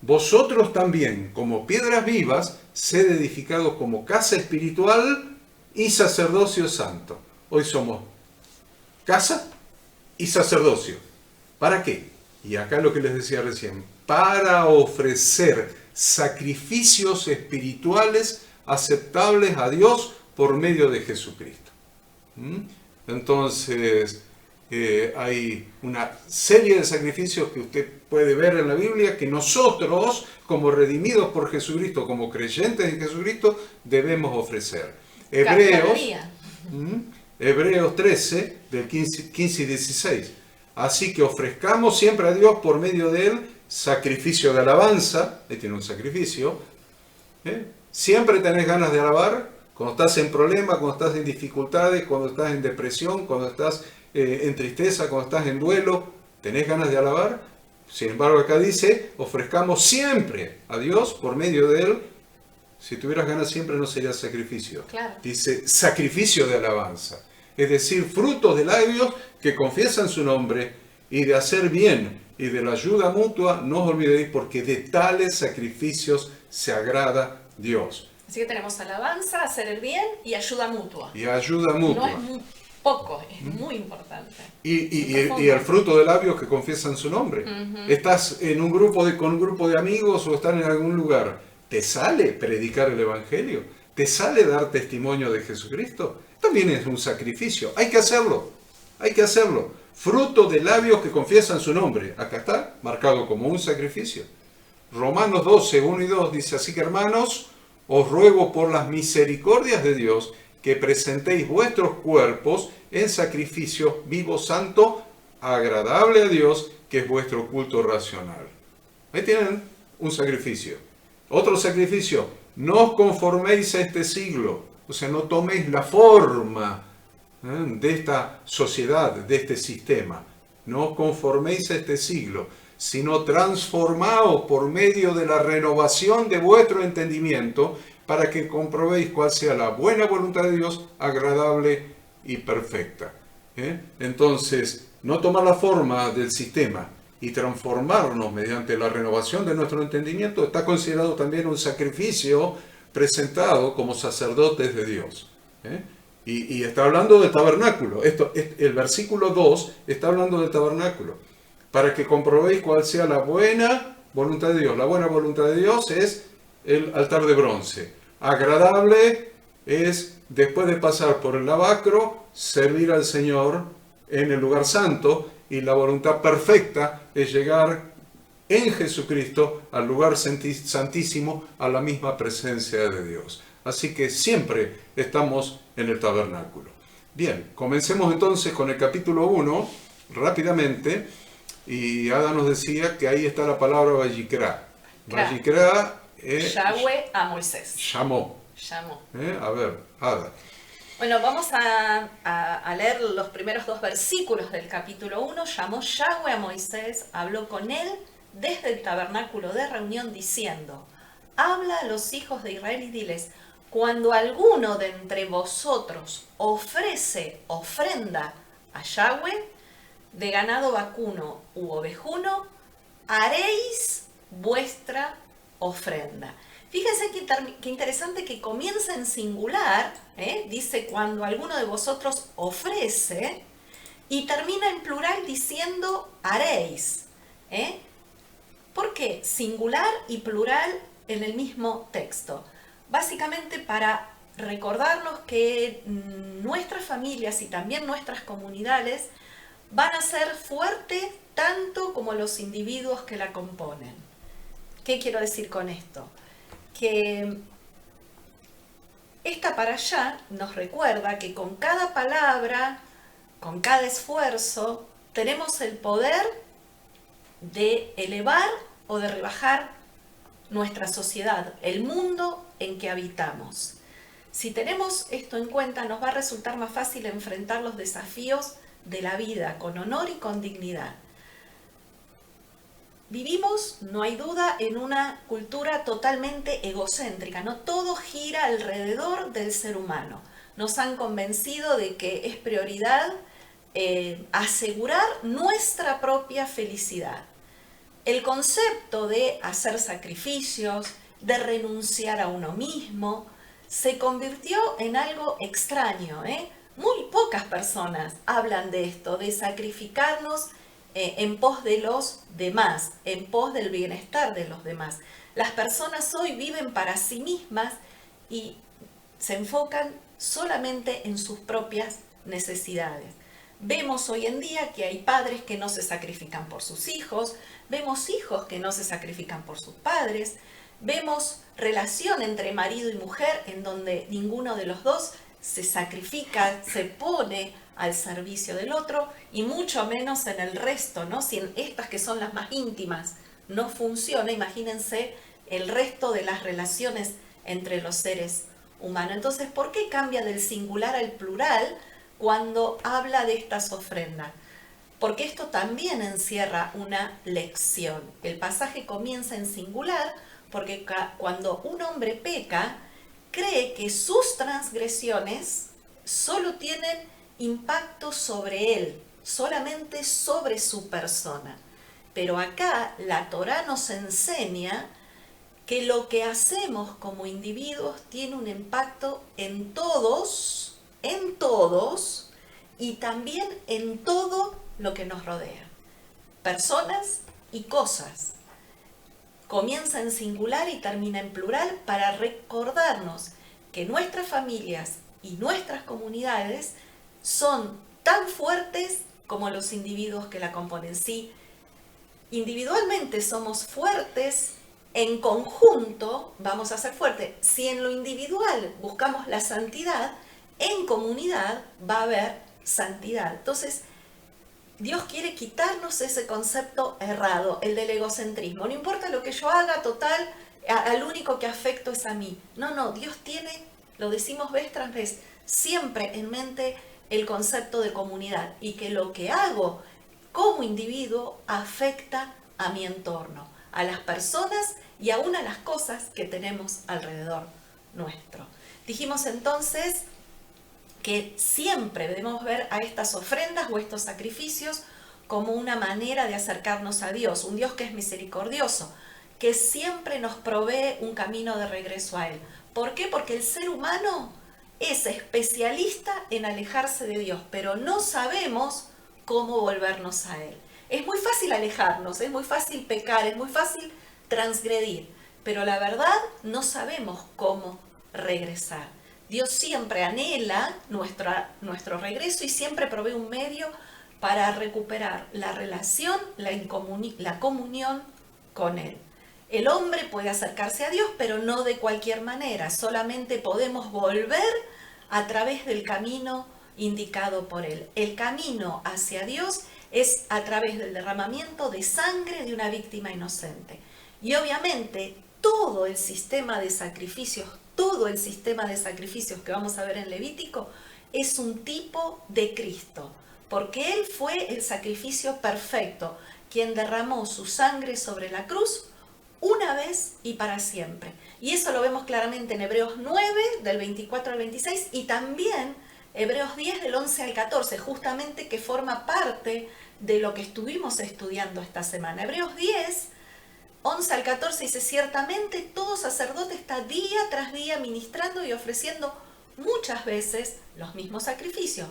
Vosotros también, como piedras vivas, sed edificados como casa espiritual y sacerdocio santo. Hoy somos casa y sacerdocio. ¿Para qué? Y acá lo que les decía recién, para ofrecer sacrificios espirituales aceptables a Dios por medio de Jesucristo. Entonces, hay una serie de sacrificios que usted puede ver en la Biblia que nosotros, como redimidos por Jesucristo, como creyentes en Jesucristo, debemos ofrecer. Hebreos 13, del 15 y 16. Así que ofrezcamos siempre a Dios por medio de Él sacrificio de alabanza. Él tiene un sacrificio. Siempre tenés ganas de alabar, cuando estás en problemas, cuando estás en dificultades, cuando estás en depresión, cuando estás en tristeza, cuando estás en duelo, ¿tenés ganas de alabar? Sin embargo, acá dice, ofrezcamos siempre a Dios por medio de Él. Si tuvieras ganas siempre no sería sacrificio. Claro. Dice sacrificio de alabanza. Es decir, frutos de labios que confiesan su nombre y de hacer bien y de la ayuda mutua, no os olvidéis porque de tales sacrificios se agrada Dios. Así que tenemos alabanza, hacer el bien y ayuda mutua. Y ayuda mutua. No es muy poco, es muy importante. Y el fruto de labios que confiesan su nombre. Estás en un grupo con un grupo de amigos o estás en algún lugar. ¿Te sale predicar el Evangelio? ¿Te sale dar testimonio de Jesucristo? También es un sacrificio. Hay que hacerlo. hay que hacerlo. Fruto de labios que confiesan su nombre. Acá está, marcado como un sacrificio. Romanos 12, 1 y 2 dice, así que hermanos, os ruego por las misericordias de Dios que presentéis vuestros cuerpos en sacrificio vivo, santo, agradable a Dios, que es vuestro culto racional. Ahí tienen un sacrificio. Otro sacrificio, no os conforméis a este siglo, o sea, no toméis la forma de esta sociedad, de este sistema. No os conforméis a este siglo, sino transformaos por medio de la renovación de vuestro entendimiento, para que comprobéis cuál sea la buena voluntad de Dios, agradable y perfecta. Entonces, no tomar la forma del sistema y transformarnos mediante la renovación de nuestro entendimiento está considerado también un sacrificio presentado como sacerdotes de Dios. Y está hablando del tabernáculo. El versículo 2 está hablando del tabernáculo. Para que comprobéis cuál sea la buena voluntad de Dios. La buena voluntad de Dios es el altar de bronce. Agradable es, después de pasar por el lavacro, servir al Señor en el lugar santo. Y la voluntad perfecta es llegar en Jesucristo al lugar santísimo, a la misma presencia de Dios. Así que siempre estamos en el tabernáculo. Bien, comencemos entonces con el capítulo 1, rápidamente. Y Ada nos decía que ahí está la palabra Vayikra. Vayikra es... Yahweh a Moisés. Llamó. A ver, Ada. Bueno, vamos a leer los primeros 2 versículos del capítulo 1. Llamó Yahweh a Moisés, habló con él desde el tabernáculo de reunión diciendo, habla a los hijos de Israel y diles, cuando alguno de entre vosotros ofrece ofrenda a Yahweh, de ganado vacuno u ovejuno, haréis vuestra ofrenda. Fíjense qué interesante que comienza en singular, dice cuando alguno de vosotros ofrece, y termina en plural diciendo haréis. ¿Por qué singular y plural en el mismo texto? Básicamente para recordarnos que nuestras familias y también nuestras comunidades van a ser fuertes tanto como los individuos que la componen. ¿Qué quiero decir con esto? Que esta parashá nos recuerda que con cada palabra, con cada esfuerzo, tenemos el poder de elevar o de rebajar nuestra sociedad, el mundo en que habitamos. Si tenemos esto en cuenta, nos va a resultar más fácil enfrentar los desafíos de la vida con honor y con dignidad. Vivimos, no hay duda, en una cultura totalmente egocéntrica, ¿no? Todo gira alrededor del ser humano. Nos han convencido de que es prioridad asegurar nuestra propia felicidad. El concepto de hacer sacrificios, de renunciar a uno mismo, se convirtió en algo extraño. Muy pocas personas hablan de esto, de sacrificarnos en pos de los demás, en pos del bienestar de los demás. Las personas hoy viven para sí mismas y se enfocan solamente en sus propias necesidades. Vemos hoy en día que hay padres que no se sacrifican por sus hijos, vemos hijos que no se sacrifican por sus padres, vemos relación entre marido y mujer en donde ninguno de los dos se sacrifica, se pone al servicio del otro, y mucho menos en el resto, ¿no? Si en estas que son las más íntimas no funciona, imagínense el resto de las relaciones entre los seres humanos. Entonces, ¿por qué cambia del singular al plural cuando habla de estas ofrendas? Porque esto también encierra una lección. El pasaje comienza en singular porque cuando un hombre peca, cree que sus transgresiones solo tienen impacto sobre él, solamente sobre su persona. Pero acá la Torá nos enseña que lo que hacemos como individuos tiene un impacto en todos, y también en todo lo que nos rodea. Personas y cosas. Comienza en singular y termina en plural para recordarnos que nuestras familias y nuestras comunidades son tan fuertes como los individuos que la componen. Si individualmente somos fuertes, en conjunto vamos a ser fuertes. Si en lo individual buscamos la santidad, en comunidad va a haber santidad. Entonces, Dios quiere quitarnos ese concepto errado, el del egocentrismo. No importa lo que yo haga, total, al único que afecto es a mí. No, Dios tiene, lo decimos vez tras vez, siempre en mente el concepto de comunidad y que lo que hago como individuo afecta a mi entorno, a las personas y aún a las cosas que tenemos alrededor nuestro. Dijimos entonces que siempre debemos ver a estas ofrendas o estos sacrificios como una manera de acercarnos a Dios, un Dios que es misericordioso, que siempre nos provee un camino de regreso a Él. ¿Por qué? Porque el ser humano es especialista en alejarse de Dios, pero no sabemos cómo volvernos a Él. Es muy fácil alejarnos, es muy fácil pecar, es muy fácil transgredir, pero la verdad no sabemos cómo regresar. Dios siempre anhela nuestro regreso y siempre provee un medio para recuperar la relación, la comunión con Él. El hombre puede acercarse a Dios, pero no de cualquier manera. Solamente podemos volver a través del camino indicado por Él. El camino hacia Dios es a través del derramamiento de sangre de una víctima inocente. Y obviamente todo el sistema de sacrificios que vamos a ver en Levítico es un tipo de Cristo, porque Él fue el sacrificio perfecto, quien derramó su sangre sobre la cruz una vez y para siempre. Y eso lo vemos claramente en Hebreos 9, del 24 al 26, y también Hebreos 10, del 11 al 14, justamente que forma parte de lo que estuvimos estudiando esta semana. Hebreos 10, 11 al 14 dice: ciertamente todo sacerdote está día tras día ministrando y ofreciendo muchas veces los mismos sacrificios,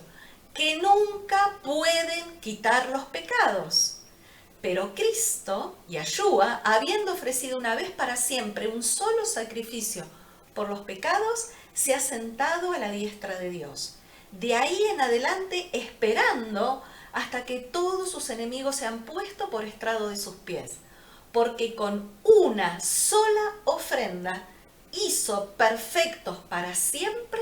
que nunca pueden quitar los pecados. Pero Cristo, Yeshua, habiendo ofrecido una vez para siempre un solo sacrificio por los pecados, se ha sentado a la diestra de Dios. De ahí en adelante esperando hasta que todos sus enemigos se han puesto por estrado de sus pies. Porque con una sola ofrenda hizo perfectos para siempre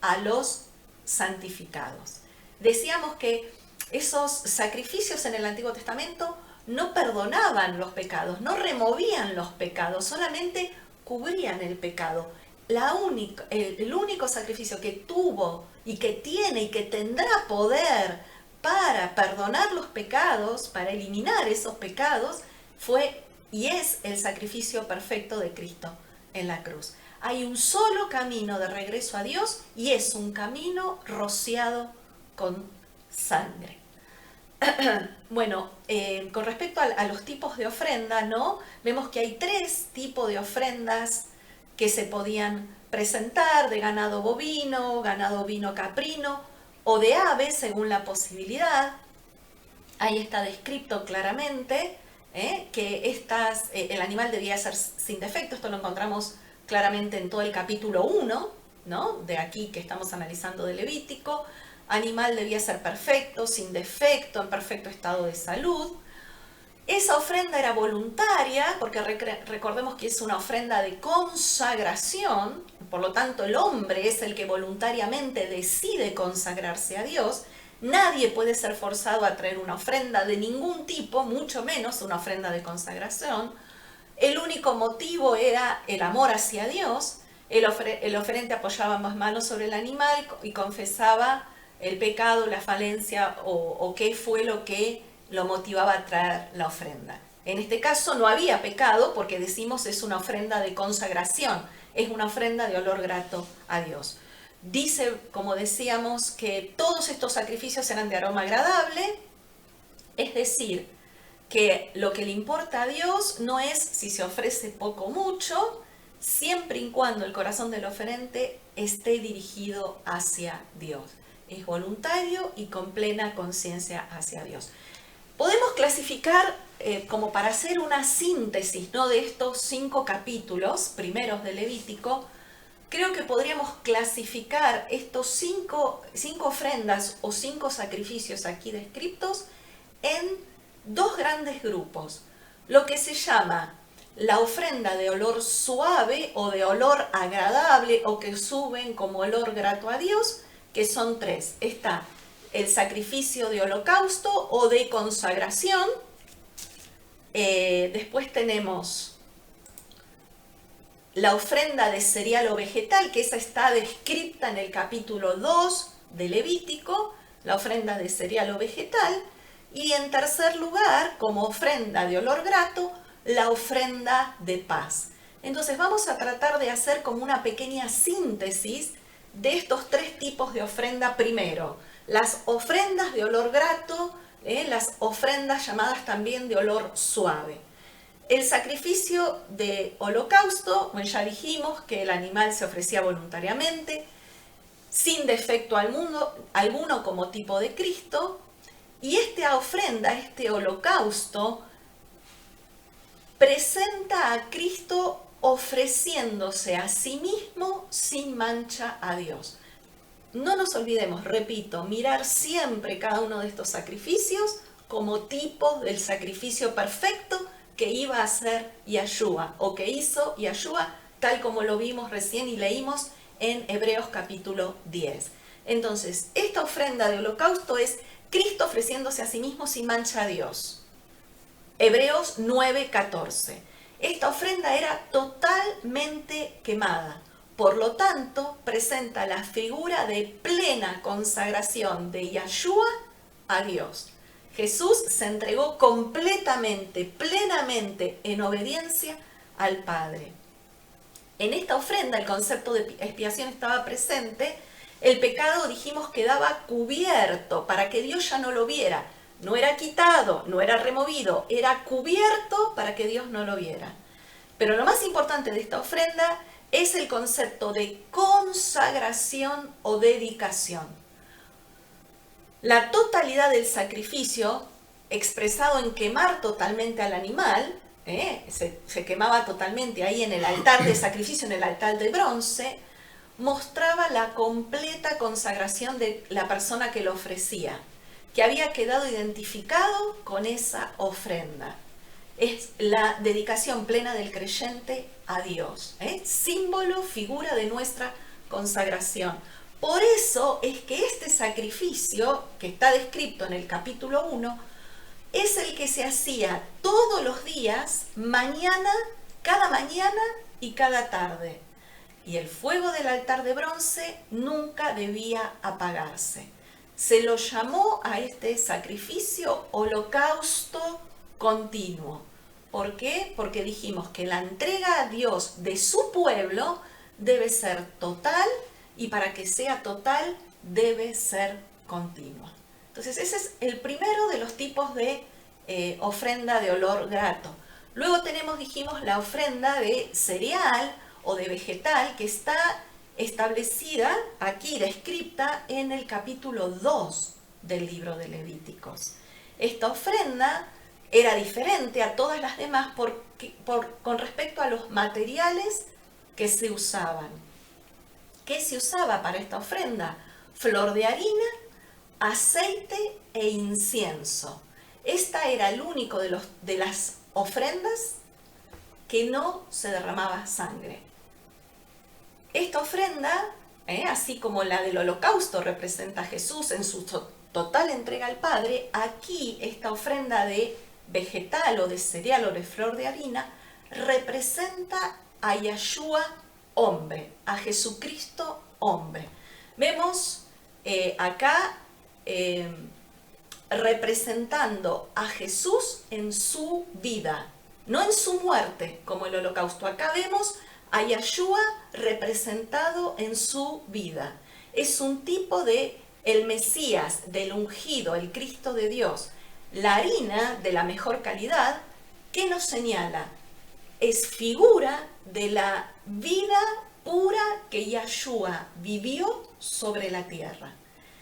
a los santificados. Decíamos que esos sacrificios en el Antiguo Testamento no perdonaban los pecados, no removían los pecados, solamente cubrían el pecado. El único sacrificio que tuvo y que tiene y que tendrá poder para perdonar los pecados, para eliminar esos pecados, fue y es el sacrificio perfecto de Cristo en la cruz. Hay un solo camino de regreso a Dios y es un camino rociado con sangre. Bueno, con respecto a los tipos de ofrenda, ¿no? Vemos que hay 3 tipos de ofrendas que se podían presentar: de ganado bovino, ganado ovino caprino o de aves, según la posibilidad. Ahí está descrito claramente que el animal debía ser sin defecto. Esto lo encontramos claramente en todo el capítulo 1, ¿no? De aquí que estamos analizando de Levítico. Animal debía ser perfecto, sin defecto, en perfecto estado de salud. Esa ofrenda era voluntaria, porque recordemos que es una ofrenda de consagración, por lo tanto el hombre es el que voluntariamente decide consagrarse a Dios. Nadie puede ser forzado a traer una ofrenda de ningún tipo, mucho menos una ofrenda de consagración. El único motivo era el amor hacia Dios. El oferente apoyaba ambas manos sobre el animal y confesaba el pecado, la falencia o qué fue lo que lo motivaba a traer la ofrenda. En este caso no había pecado porque decimos es una ofrenda de consagración, es una ofrenda de olor grato a Dios. Dice, como decíamos, que todos estos sacrificios eran de aroma agradable, es decir, que lo que le importa a Dios no es si se ofrece poco o mucho, siempre y cuando el corazón del oferente esté dirigido hacia Dios. Es voluntario y con plena conciencia hacia Dios. Podemos clasificar, como para hacer una síntesis, ¿no?, de estos 5 capítulos primeros de Levítico, creo que podríamos clasificar estos cinco ofrendas o 5 sacrificios aquí descritos en 2 grandes grupos. Lo que se llama la ofrenda de olor suave o de olor agradable o que suben como olor grato a Dios, que son 3. Está el sacrificio de holocausto o de consagración. Después tenemos la ofrenda de cereal o vegetal, que esa está descrita en el capítulo 2 de Levítico, la ofrenda de cereal o vegetal. Y en tercer lugar, como ofrenda de olor grato, la ofrenda de paz. Entonces vamos a tratar de hacer como una pequeña síntesis de estos 3 tipos de ofrenda primero. Las ofrendas de olor grato, las ofrendas llamadas también de olor suave. El sacrificio de holocausto, bueno, ya dijimos que el animal se ofrecía voluntariamente, sin defecto alguno como tipo de Cristo, y esta ofrenda, este holocausto, presenta a Cristo ofreciéndose a sí mismo sin mancha a Dios. No nos olvidemos, repito, mirar siempre cada uno de estos sacrificios como tipo del sacrificio perfecto que iba a hacer Yahshua, o que hizo Yahshua, tal como lo vimos recién y leímos en Hebreos capítulo 10. Entonces, esta ofrenda de holocausto es Cristo ofreciéndose a sí mismo sin mancha a Dios. Hebreos 9:14. Esta ofrenda era totalmente quemada. Por lo tanto, presenta la figura de plena consagración de Yahshua a Dios. Jesús se entregó completamente, plenamente en obediencia al Padre. En esta ofrenda el concepto de expiación estaba presente. El pecado, dijimos, quedaba cubierto para que Dios ya no lo viera. No era quitado, no era removido, era cubierto para que Dios no lo viera. Pero lo más importante de esta ofrenda es el concepto de consagración o dedicación. La totalidad del sacrificio, expresado en quemar totalmente al animal, se quemaba totalmente ahí en el altar de sacrificio, en el altar de bronce, mostraba la completa consagración de la persona que lo ofrecía, que había quedado identificado con esa ofrenda. Es la dedicación plena del creyente a Dios, símbolo, figura de nuestra consagración. Por eso es que este sacrificio, que está descrito en el capítulo 1, es el que se hacía todos los días, cada mañana y cada tarde. Y el fuego del altar de bronce nunca debía apagarse. Se lo llamó a este sacrificio holocausto continuo. ¿Por qué? Porque dijimos que la entrega a Dios de su pueblo debe ser total, y para que sea total debe ser continua. Entonces ese es el primero de los tipos de ofrenda de olor grato. Luego tenemos, dijimos, la ofrenda de cereal o de vegetal, que está establecida aquí, descrita en el capítulo 2 del libro de Levíticos. Esta ofrenda era diferente a todas las demás con respecto a los materiales que se usaban. ¿Qué se usaba para esta ofrenda? Flor de harina, aceite e incienso. Esta era el único de las ofrendas que no se derramaba sangre. Esta ofrenda, así como la del holocausto representa a Jesús en su total entrega al Padre, aquí esta ofrenda de vegetal o de cereal o de flor de harina representa a Yahshua hombre, a Jesucristo hombre. Vemos acá representando a Jesús en su vida, no en su muerte como el holocausto. Acá vemos a Yahshua representado en su vida. Es un tipo de el Mesías, del ungido, el Cristo de Dios. La harina de la mejor calidad, ¿qué nos señala? Es figura de la vida pura que Yahshua vivió sobre la tierra.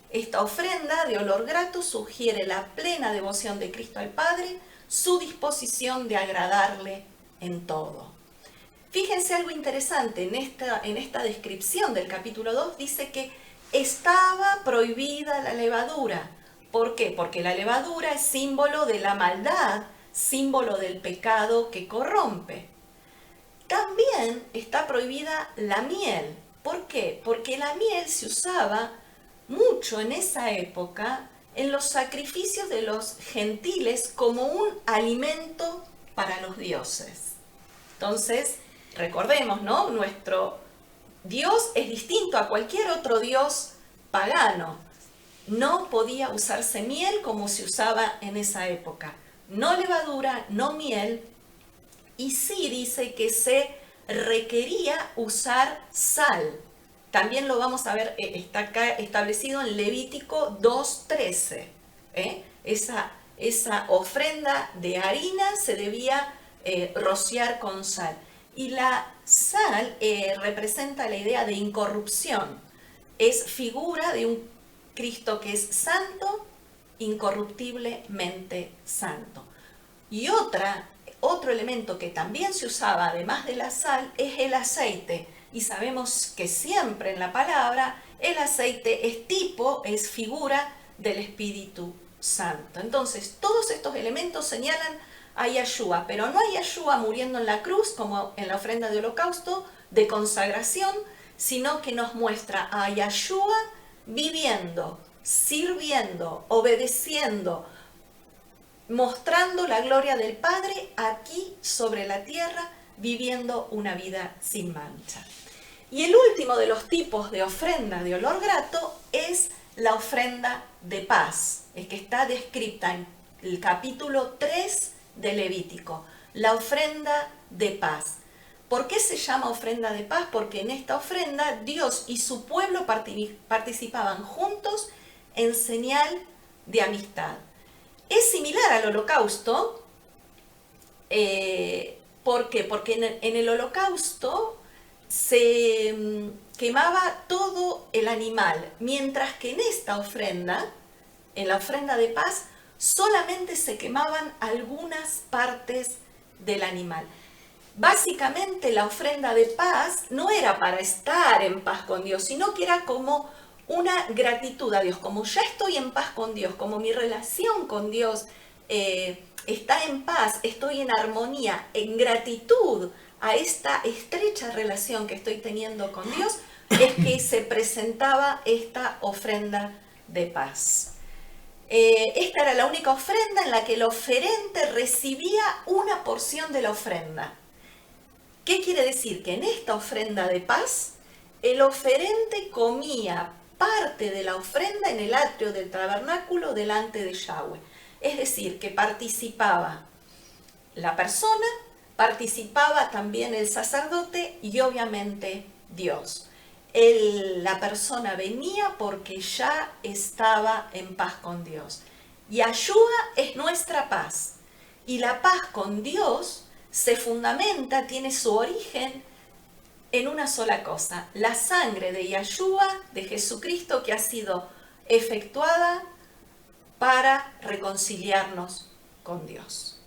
Esta ofrenda de olor grato sugiere la plena devoción de Cristo al Padre, su disposición de agradarle en todo. Fíjense algo interesante, en esta descripción del capítulo 2 dice que estaba prohibida la levadura. ¿Por qué? Porque la levadura es símbolo de la maldad, símbolo del pecado que corrompe. También está prohibida la miel. ¿Por qué? Porque la miel se usaba mucho en esa época en los sacrificios de los gentiles como un alimento para los dioses. Entonces, recordemos, ¿no? Nuestro Dios es distinto a cualquier otro dios pagano. No podía usarse miel como se usaba en esa época. No levadura, no miel. Y sí dice que se requería usar sal. También lo vamos a ver, está acá establecido en Levítico 2:13. Esa ofrenda de harina se debía rociar con sal. Y la sal representa la idea de incorrupción. Es figura de un Cristo que es santo, incorruptiblemente santo. Y otro elemento que también se usaba, además de la sal, es el aceite. Y sabemos que siempre en la palabra el aceite es figura del Espíritu Santo. Entonces, todos estos elementos señalan a Yahshua, pero no a Yahshua muriendo en la cruz, como en la ofrenda de holocausto, de consagración, sino que nos muestra a Yahshua viviendo, sirviendo, obedeciendo, mostrando la gloria del Padre aquí sobre la tierra, viviendo una vida sin mancha. Y el último de los tipos de ofrenda de olor grato es la ofrenda de paz, es que está descrita en el capítulo 3 de Levítico, la ofrenda de paz. ¿Por qué se llama ofrenda de paz? Porque en esta ofrenda Dios y su pueblo participaban juntos en señal de amistad. Es similar al holocausto. ¿Por qué? Porque en el holocausto se quemaba todo el animal, mientras que en esta ofrenda, en la ofrenda de paz, solamente se quemaban algunas partes del animal. Básicamente la ofrenda de paz no era para estar en paz con Dios, sino que era como una gratitud a Dios, como ya estoy en paz con Dios, como mi relación con Dios está en paz, estoy en armonía, en gratitud a esta estrecha relación que estoy teniendo con Dios, es que se presentaba esta ofrenda de paz. Esta era la única ofrenda en la que el oferente recibía una porción de la ofrenda. ¿Qué quiere decir? Que en esta ofrenda de paz, el oferente comía parte de la ofrenda en el atrio del tabernáculo delante de Yahweh. Es decir, que participaba la persona, participaba también el sacerdote y obviamente Dios. La persona venía porque ya estaba en paz con Dios. Yahshua es nuestra paz. Y la paz con Dios se fundamenta, tiene su origen en una sola cosa: la sangre de Yahshua, de Jesucristo, que ha sido efectuada para reconciliarnos con Dios.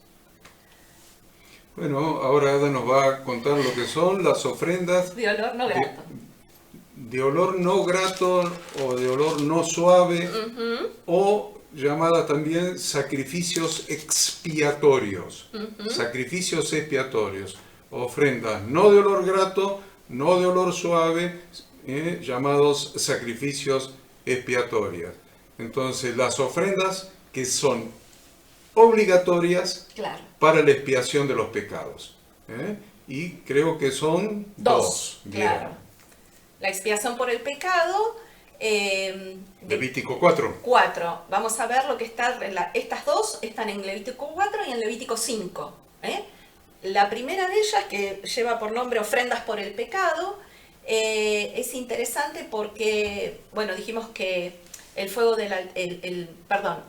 Bueno, ahora Ada nos va a contar lo que son las ofrendas de olor no grato. De olor no grato o de olor no suave, o llamadas también sacrificios expiatorios. Sacrificios expiatorios. Ofrendas no de olor grato, no de olor suave, llamados sacrificios expiatorios. Entonces, las ofrendas que son obligatorias para la expiación de los pecados. Y creo que son dos. Claro. La expiación por el pecado. Levítico 4. Vamos a ver lo que está. Estas dos están en Levítico 4 y en Levítico 5. La primera de ellas, que lleva por nombre ofrendas por el pecado, es interesante porque, bueno, dijimos que el fuego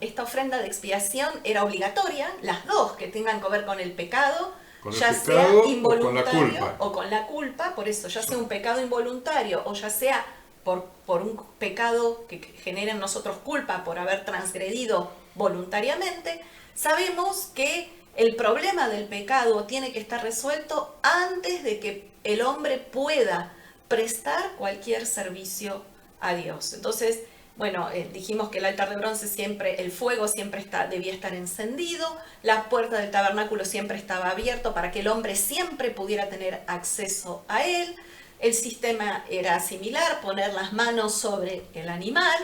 esta ofrenda de expiación era obligatoria, las dos que tengan que ver con el pecado, ya sea involuntario o con la culpa, por eso, ya sea un pecado involuntario o ya sea por un pecado que genere en nosotros culpa por haber transgredido voluntariamente, sabemos que el problema del pecado tiene que estar resuelto antes de que el hombre pueda prestar cualquier servicio a Dios. Entonces, bueno, dijimos que el altar de bronce siempre, el fuego siempre debía estar encendido, la puerta del tabernáculo siempre estaba abierto para que el hombre siempre pudiera tener acceso a él. El sistema era similar, poner las manos sobre el animal,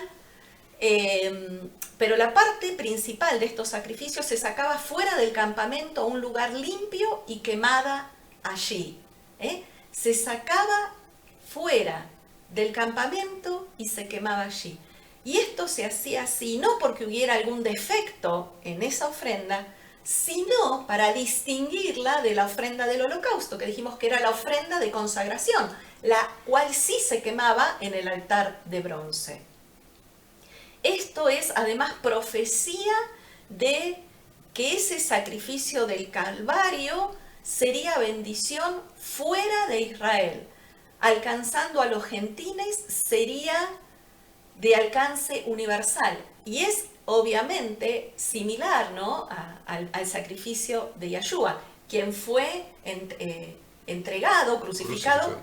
pero la parte principal de estos sacrificios se sacaba fuera del campamento a un lugar limpio y quemada allí. Se sacaba fuera del campamento y se quemaba allí. Y esto se hacía así, no porque hubiera algún defecto en esa ofrenda, sino para distinguirla de la ofrenda del holocausto, que dijimos que era la ofrenda de consagración, la cual sí se quemaba en el altar de bronce. Esto es además profecía de que ese sacrificio del Calvario sería bendición fuera de Israel. Alcanzando a los gentiles sería de alcance universal. Y es obviamente similar, ¿no?, al sacrificio de Yahshua, quien fue entregado, crucificado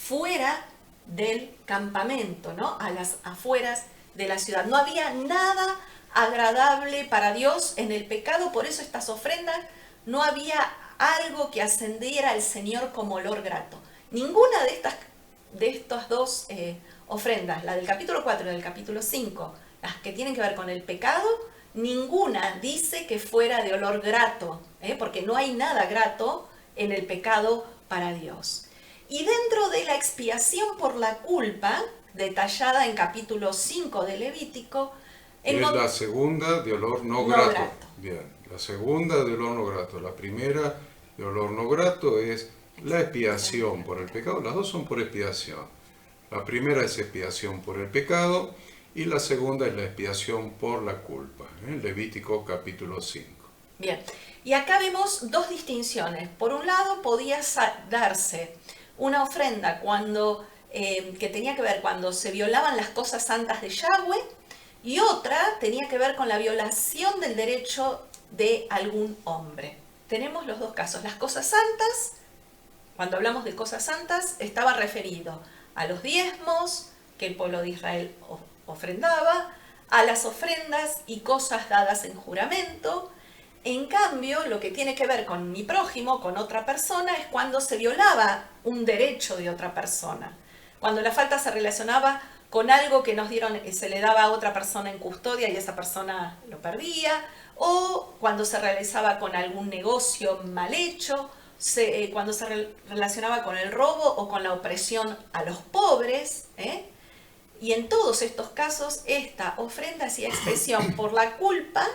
fuera del campamento, ¿no?, a las afueras de la ciudad. No había nada agradable para Dios en el pecado, por eso estas ofrendas no había algo que ascendiera al Señor como olor grato. Ninguna de estas dos ofrendas, la del capítulo 4 y la del capítulo 5, las que tienen que ver con el pecado, ninguna dice que fuera de olor grato, porque no hay nada grato en el pecado para Dios. Y dentro de la expiación por la culpa, detallada en capítulo 5 de Levítico, es la segunda de olor no grato. Bien, la segunda de olor no grato. La primera de olor no grato es la expiación por el pecado. Las dos son por expiación. La primera es expiación por el pecado y la segunda es la expiación por la culpa. Levítico capítulo 5. Bien, y acá vemos dos distinciones. Por un lado, podía darse una ofrenda que tenía que ver cuando se violaban las cosas santas de Yahweh, y otra tenía que ver con la violación del derecho de algún hombre. Tenemos los dos casos. Las cosas santas, cuando hablamos de cosas santas, estaba referido a los diezmos que el pueblo de Israel ofrendaba, a las ofrendas y cosas dadas en juramento. En cambio, lo que tiene que ver con mi prójimo, con otra persona, es cuando se violaba un derecho de otra persona. Cuando la falta se relacionaba con algo que se le daba a otra persona en custodia y esa persona lo perdía, o cuando se realizaba con algún negocio mal hecho, cuando se relacionaba con el robo o con la opresión a los pobres, y en todos estos casos esta ofrenda hacía expiación por la culpa,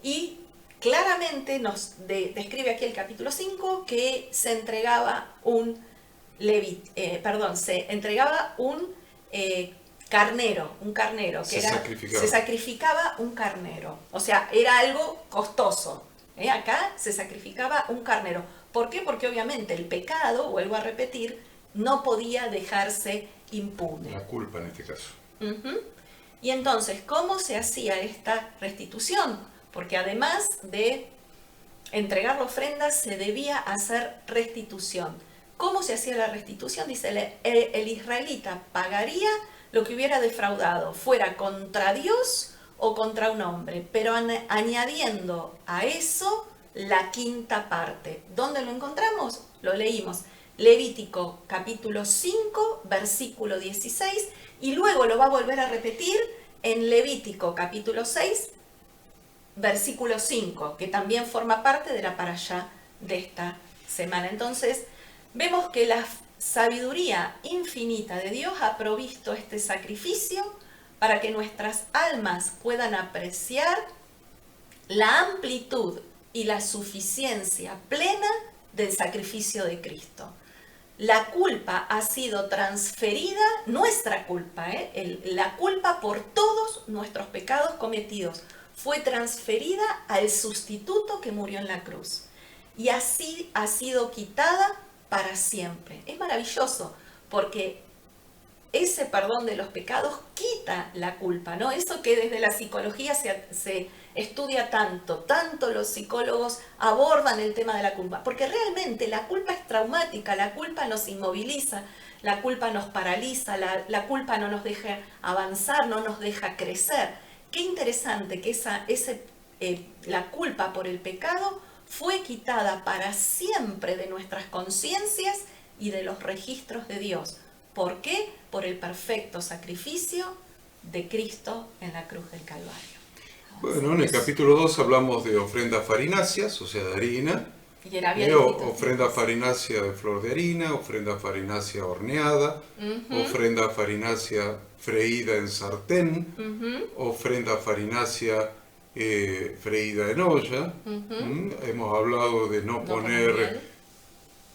y claramente nos describe aquí el capítulo 5 que se entregaba un carnero, que se sacrificaba un carnero, o sea, era algo costoso. Acá se sacrificaba un carnero. ¿Por qué? Porque obviamente el pecado, vuelvo a repetir, no podía dejarse impune. La culpa en este caso. Y entonces, ¿cómo se hacía esta restitución? Porque además de entregar la ofrenda, se debía hacer restitución. ¿Cómo se hacía la restitución? Dice, el israelita pagaría lo que hubiera defraudado, fuera contra Dios o contra un hombre, pero añadiendo a eso la quinta parte. ¿Dónde lo encontramos? Lo leímos. Levítico capítulo 5, versículo 16, y luego lo va a volver a repetir en Levítico capítulo 6, versículo 5, que también forma parte de la parashá de esta semana. Entonces, vemos que la sabiduría infinita de Dios ha provisto este sacrificio para que nuestras almas puedan apreciar la amplitud y la suficiencia plena del sacrificio de Cristo. La culpa ha sido transferida, nuestra culpa, la culpa por todos nuestros pecados cometidos, fue transferida al sustituto que murió en la cruz. Y así ha sido quitada para siempre. Es maravilloso, porque ese perdón de los pecados quita está la culpa, ¿no? Eso que desde la psicología se estudia tanto los psicólogos abordan el tema de la culpa, porque realmente la culpa es traumática, la culpa nos inmoviliza, la culpa nos paraliza, la culpa no nos deja avanzar, no nos deja crecer. Qué interesante que la culpa por el pecado fue quitada para siempre de nuestras conciencias y de los registros de Dios. ¿Por qué? Por el perfecto sacrificio de Cristo en la cruz del Calvario. Bueno, en el capítulo 2 hablamos de ofrendas farináceas, o sea, de harina. Y había ofrenda farinácea de flor de harina, ofrenda farinácea horneada, ofrenda farinácea freída en sartén, ofrenda farinácea freída en olla. Hemos hablado de no poner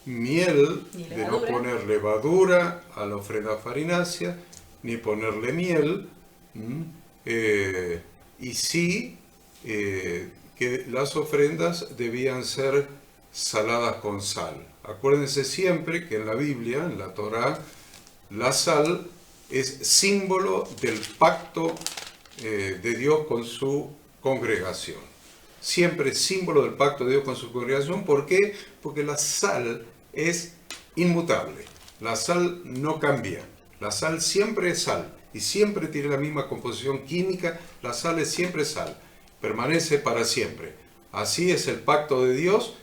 miel, de no poner levadura a la ofrenda farinácea, ni ponerle miel. Y sí, que las ofrendas debían ser saladas con sal. Acuérdense siempre que en la Biblia, en la Torá, la sal es símbolo del pacto de Dios con su congregación. Siempre símbolo del pacto de Dios con su congregación. ¿Por qué? Porque la sal es inmutable. La sal no cambia. La sal siempre es sal y siempre tiene la misma composición química. La sal es siempre sal. Permanece para siempre. Así es el pacto de Dios,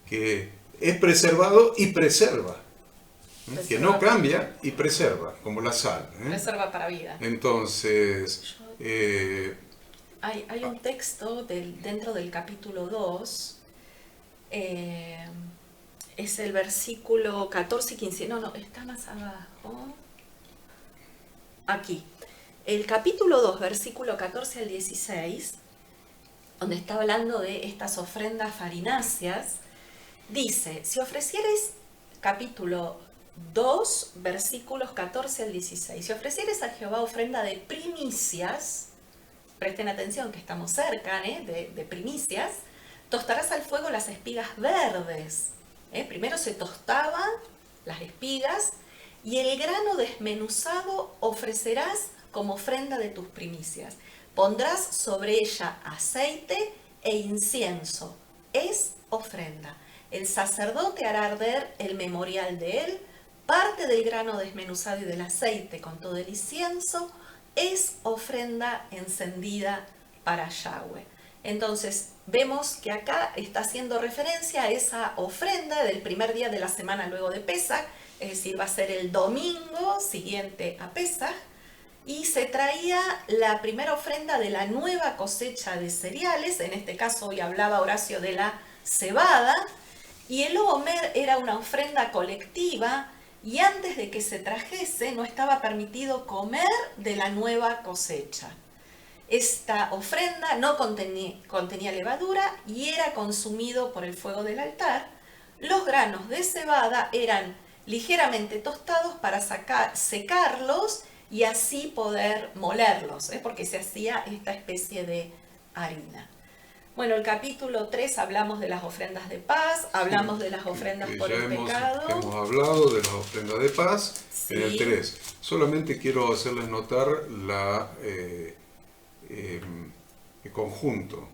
que es preservado y preserva. Que no cambia y preserva, como la sal. Preserva para vida. Entonces, hay un texto dentro del capítulo 2, es el versículo 14 y 15, no, está más abajo. Aquí, el capítulo 2, versículo 14 al 16, donde está hablando de estas ofrendas farináceas, dice, si ofrecieres, capítulo 2, versículos 14 al 16, si ofrecieres a Jehová ofrenda de primicias, presten atención que estamos cerca de primicias, tostarás al fuego las espigas verdes. Primero se tostaban las espigas y el grano desmenuzado ofrecerás como ofrenda de tus primicias. Pondrás sobre ella aceite e incienso. Es ofrenda. El sacerdote hará arder el memorial de él, parte del grano desmenuzado y del aceite con todo el incienso, es ofrenda encendida para Yahweh. Entonces, vemos que acá está haciendo referencia a esa ofrenda del primer día de la semana luego de Pesaj, es decir, va a ser el domingo siguiente a Pesaj, y se traía la primera ofrenda de la nueva cosecha de cereales, en este caso hoy hablaba Horacio de la cebada, y el Omer era una ofrenda colectiva, y antes de que se trajese no estaba permitido comer de la nueva cosecha. Esta ofrenda no contenía levadura y era consumido por el fuego del altar. Los granos de cebada eran ligeramente tostados para secarlos y así poder molerlos, porque se hacía esta especie de harina. Bueno, el capítulo 3 hablamos de las ofrendas de paz, hablamos de las ofrendas por el pecado. Hemos hablado de las ofrendas de paz en el Sí. 3. Solamente quiero hacerles notar el conjunto,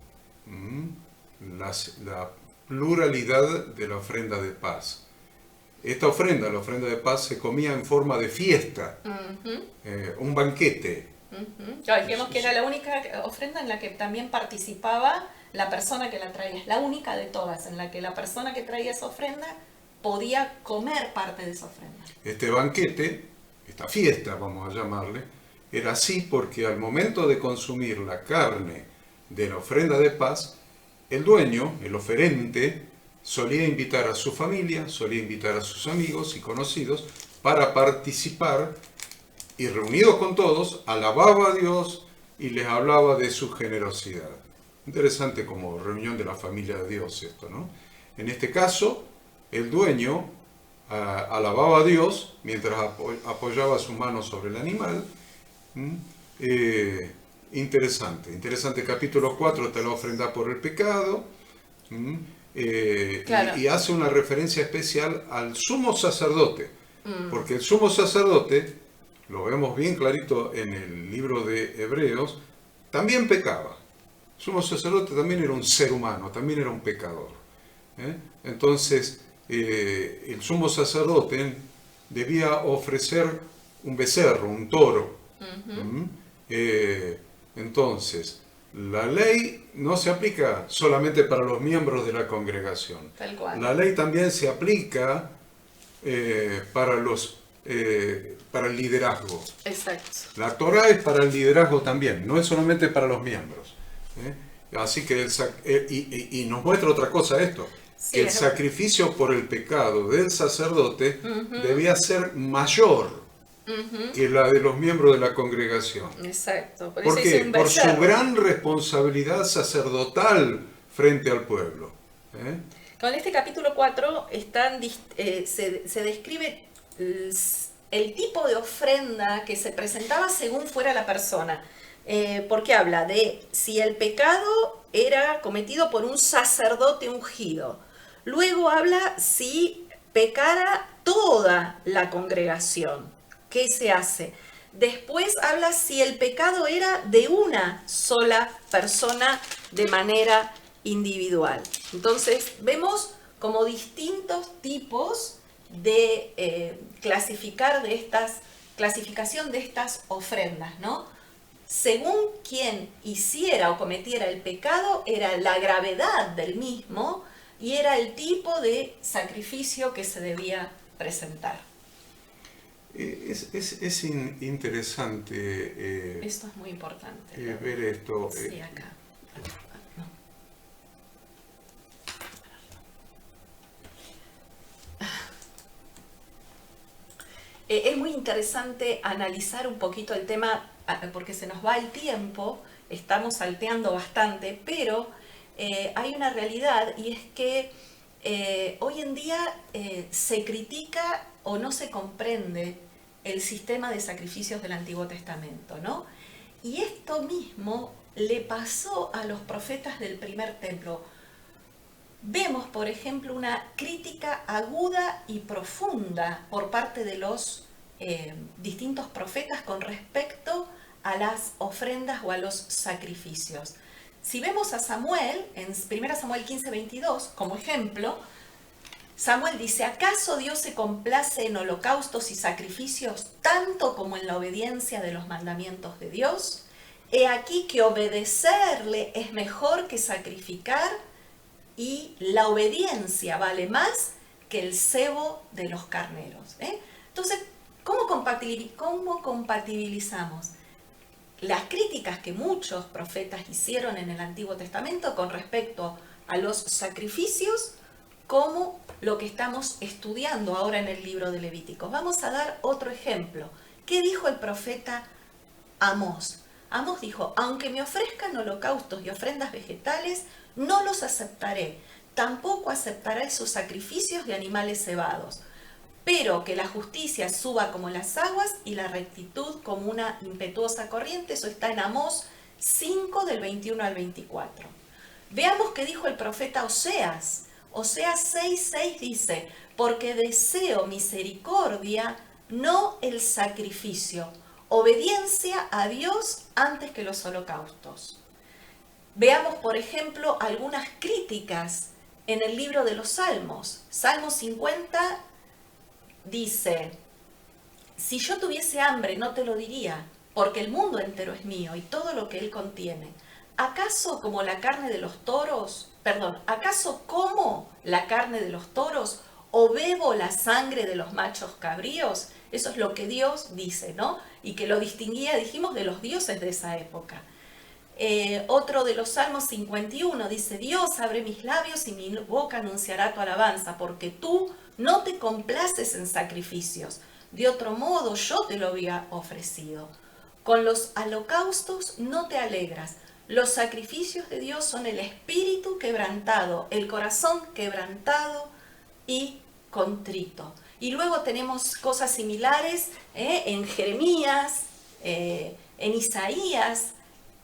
la pluralidad de la ofrenda de paz. Esta ofrenda, la ofrenda de paz, se comía en forma de fiesta, un banquete. Ya dijimos que era la única ofrenda en la que también participaba la persona que la traía. Es la única de todas en la que la persona que traía esa ofrenda podía comer parte de esa ofrenda. Este banquete, esta fiesta, vamos a llamarle, era así porque al momento de consumir la carne de la ofrenda de paz, el dueño, el oferente, solía invitar a su familia, solía invitar a sus amigos y conocidos para participar, y reunidos con todos, alababa a Dios y les hablaba de su generosidad. Interesante como reunión de la familia de Dios esto, ¿no? En este caso, el dueño alababa a Dios mientras apoyaba su mano sobre el animal. Interesante. Capítulo 4 está la ofrenda por el pecado. Claro. Y hace una referencia especial al sumo sacerdote, porque el sumo sacerdote, lo vemos bien clarito en el libro de Hebreos, también pecaba. El sumo sacerdote también era un ser humano, también era un pecador. Entonces, el sumo sacerdote debía ofrecer un becerro, un toro. Entonces, la ley no se aplica solamente para los miembros de la congregación. Tal cual. La ley también se aplica para el liderazgo. Exacto. La Torá es para el liderazgo también, no es solamente para los miembros. Así que y nos muestra otra cosa esto, Sí, que el sacrificio por el pecado del sacerdote debía ser mayor que la de los miembros de la congregación. Exacto. ¿Por qué? Por su gran responsabilidad sacerdotal frente al pueblo. Con este capítulo 4 se describe el tipo de ofrenda que se presentaba según fuera la persona. Porque habla de si el pecado era cometido por un sacerdote ungido. Luego habla si pecara toda la congregación. ¿Qué se hace? Después habla si el pecado era de una sola persona de manera individual. Entonces vemos como distintos tipos de clasificación de estas ofrendas, ¿no? Según quien hiciera o cometiera el pecado, era la gravedad del mismo y era el tipo de sacrificio que se debía presentar. Es interesante Esto es muy importante. ver esto. Sí, acá. No. Es muy interesante analizar un poquito el tema, porque se nos va el tiempo, estamos salteando bastante, pero hay una realidad y es que hoy en día se critica o no se comprende el sistema de sacrificios del Antiguo Testamento, ¿no? Y esto mismo le pasó a los profetas del primer templo. Vemos, por ejemplo, una crítica aguda y profunda por parte de los distintos profetas con respecto a las ofrendas o a los sacrificios. Si vemos a Samuel, en 1 Samuel 15:22, como ejemplo, Samuel dice: ¿acaso Dios se complace en holocaustos y sacrificios tanto como en la obediencia de los mandamientos de Dios? He aquí que obedecerle es mejor que sacrificar, y la obediencia vale más que el cebo de los carneros. Entonces, ¿cómo compatibilizamos las críticas que muchos profetas hicieron en el Antiguo Testamento con respecto a los sacrificios como lo que estamos estudiando ahora en el libro de Levíticos? Vamos a dar otro ejemplo. ¿Qué dijo el profeta Amós? Amós dijo: aunque me ofrezcan holocaustos y ofrendas vegetales, no los aceptaré. Tampoco aceptaré sus sacrificios de animales cebados. Pero que la justicia suba como las aguas y la rectitud como una impetuosa corriente. Eso está en Amós 5, del 21 al 24. Veamos qué dijo el profeta Oseas. Oseas 6:6 dice: porque deseo misericordia, no el sacrificio, obediencia a Dios antes que los holocaustos. Veamos, por ejemplo, algunas críticas en el libro de los Salmos. Salmo 50 dice: si yo tuviese hambre no te lo diría, porque el mundo entero es mío y todo lo que él contiene. ¿Acaso como la carne de los toros? ¿Acaso como la carne de los toros o bebo la sangre de los machos cabríos? Eso es lo que Dios dice, ¿no? Y que lo distinguía, dijimos, de los dioses de esa época. Otro de los Salmos 51 dice: Dios, abre mis labios y mi boca anunciará tu alabanza, porque tú no te complaces en sacrificios. De otro modo yo te lo había ofrecido. Con los holocaustos no te alegras. Los sacrificios de Dios son el espíritu quebrantado, el corazón quebrantado y contrito. Y luego tenemos cosas similares en Jeremías, en Isaías,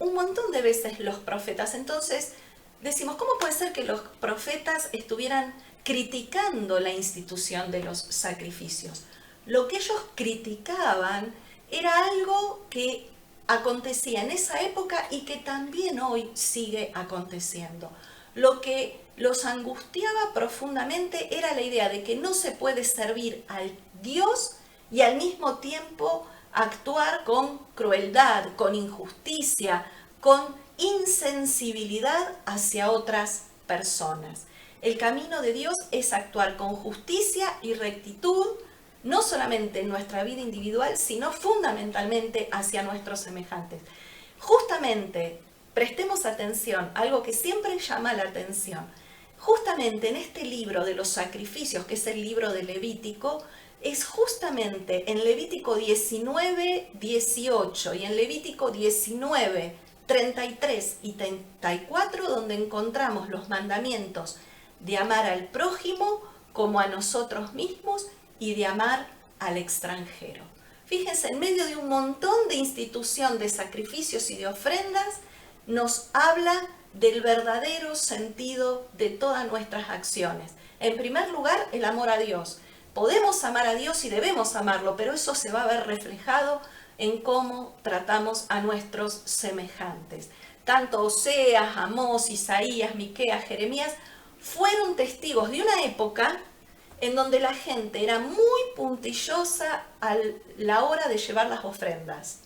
un montón de veces los profetas. Entonces decimos, ¿cómo puede ser que los profetas estuvieran criticando la institución de los sacrificios? Lo que ellos criticaban era algo que acontecía en esa época y que también hoy sigue aconteciendo. Lo que los angustiaba profundamente era la idea de que no se puede servir al Dios y al mismo tiempo actuar con crueldad, con injusticia, con insensibilidad hacia otras personas. El camino de Dios es actuar con justicia y rectitud, no solamente en nuestra vida individual, sino fundamentalmente hacia nuestros semejantes. Justamente, prestemos atención, algo que siempre llama la atención. Justamente en este libro de los sacrificios, que es el libro de Levítico, es justamente en Levítico 19, 18 y en Levítico 19, 33 y 34 donde encontramos los mandamientos de amar al prójimo como a nosotros mismos y de amar al extranjero. Fíjense, en medio de un montón de institución de sacrificios y de ofrendas, nos habla del verdadero sentido de todas nuestras acciones. En primer lugar, el amor a Dios. Podemos amar a Dios y debemos amarlo, pero eso se va a ver reflejado en cómo tratamos a nuestros semejantes. Tanto Oseas, Amós, Isaías, Miqueas, Jeremías fueron testigos de una época en donde la gente era muy puntillosa a la hora de llevar las ofrendas.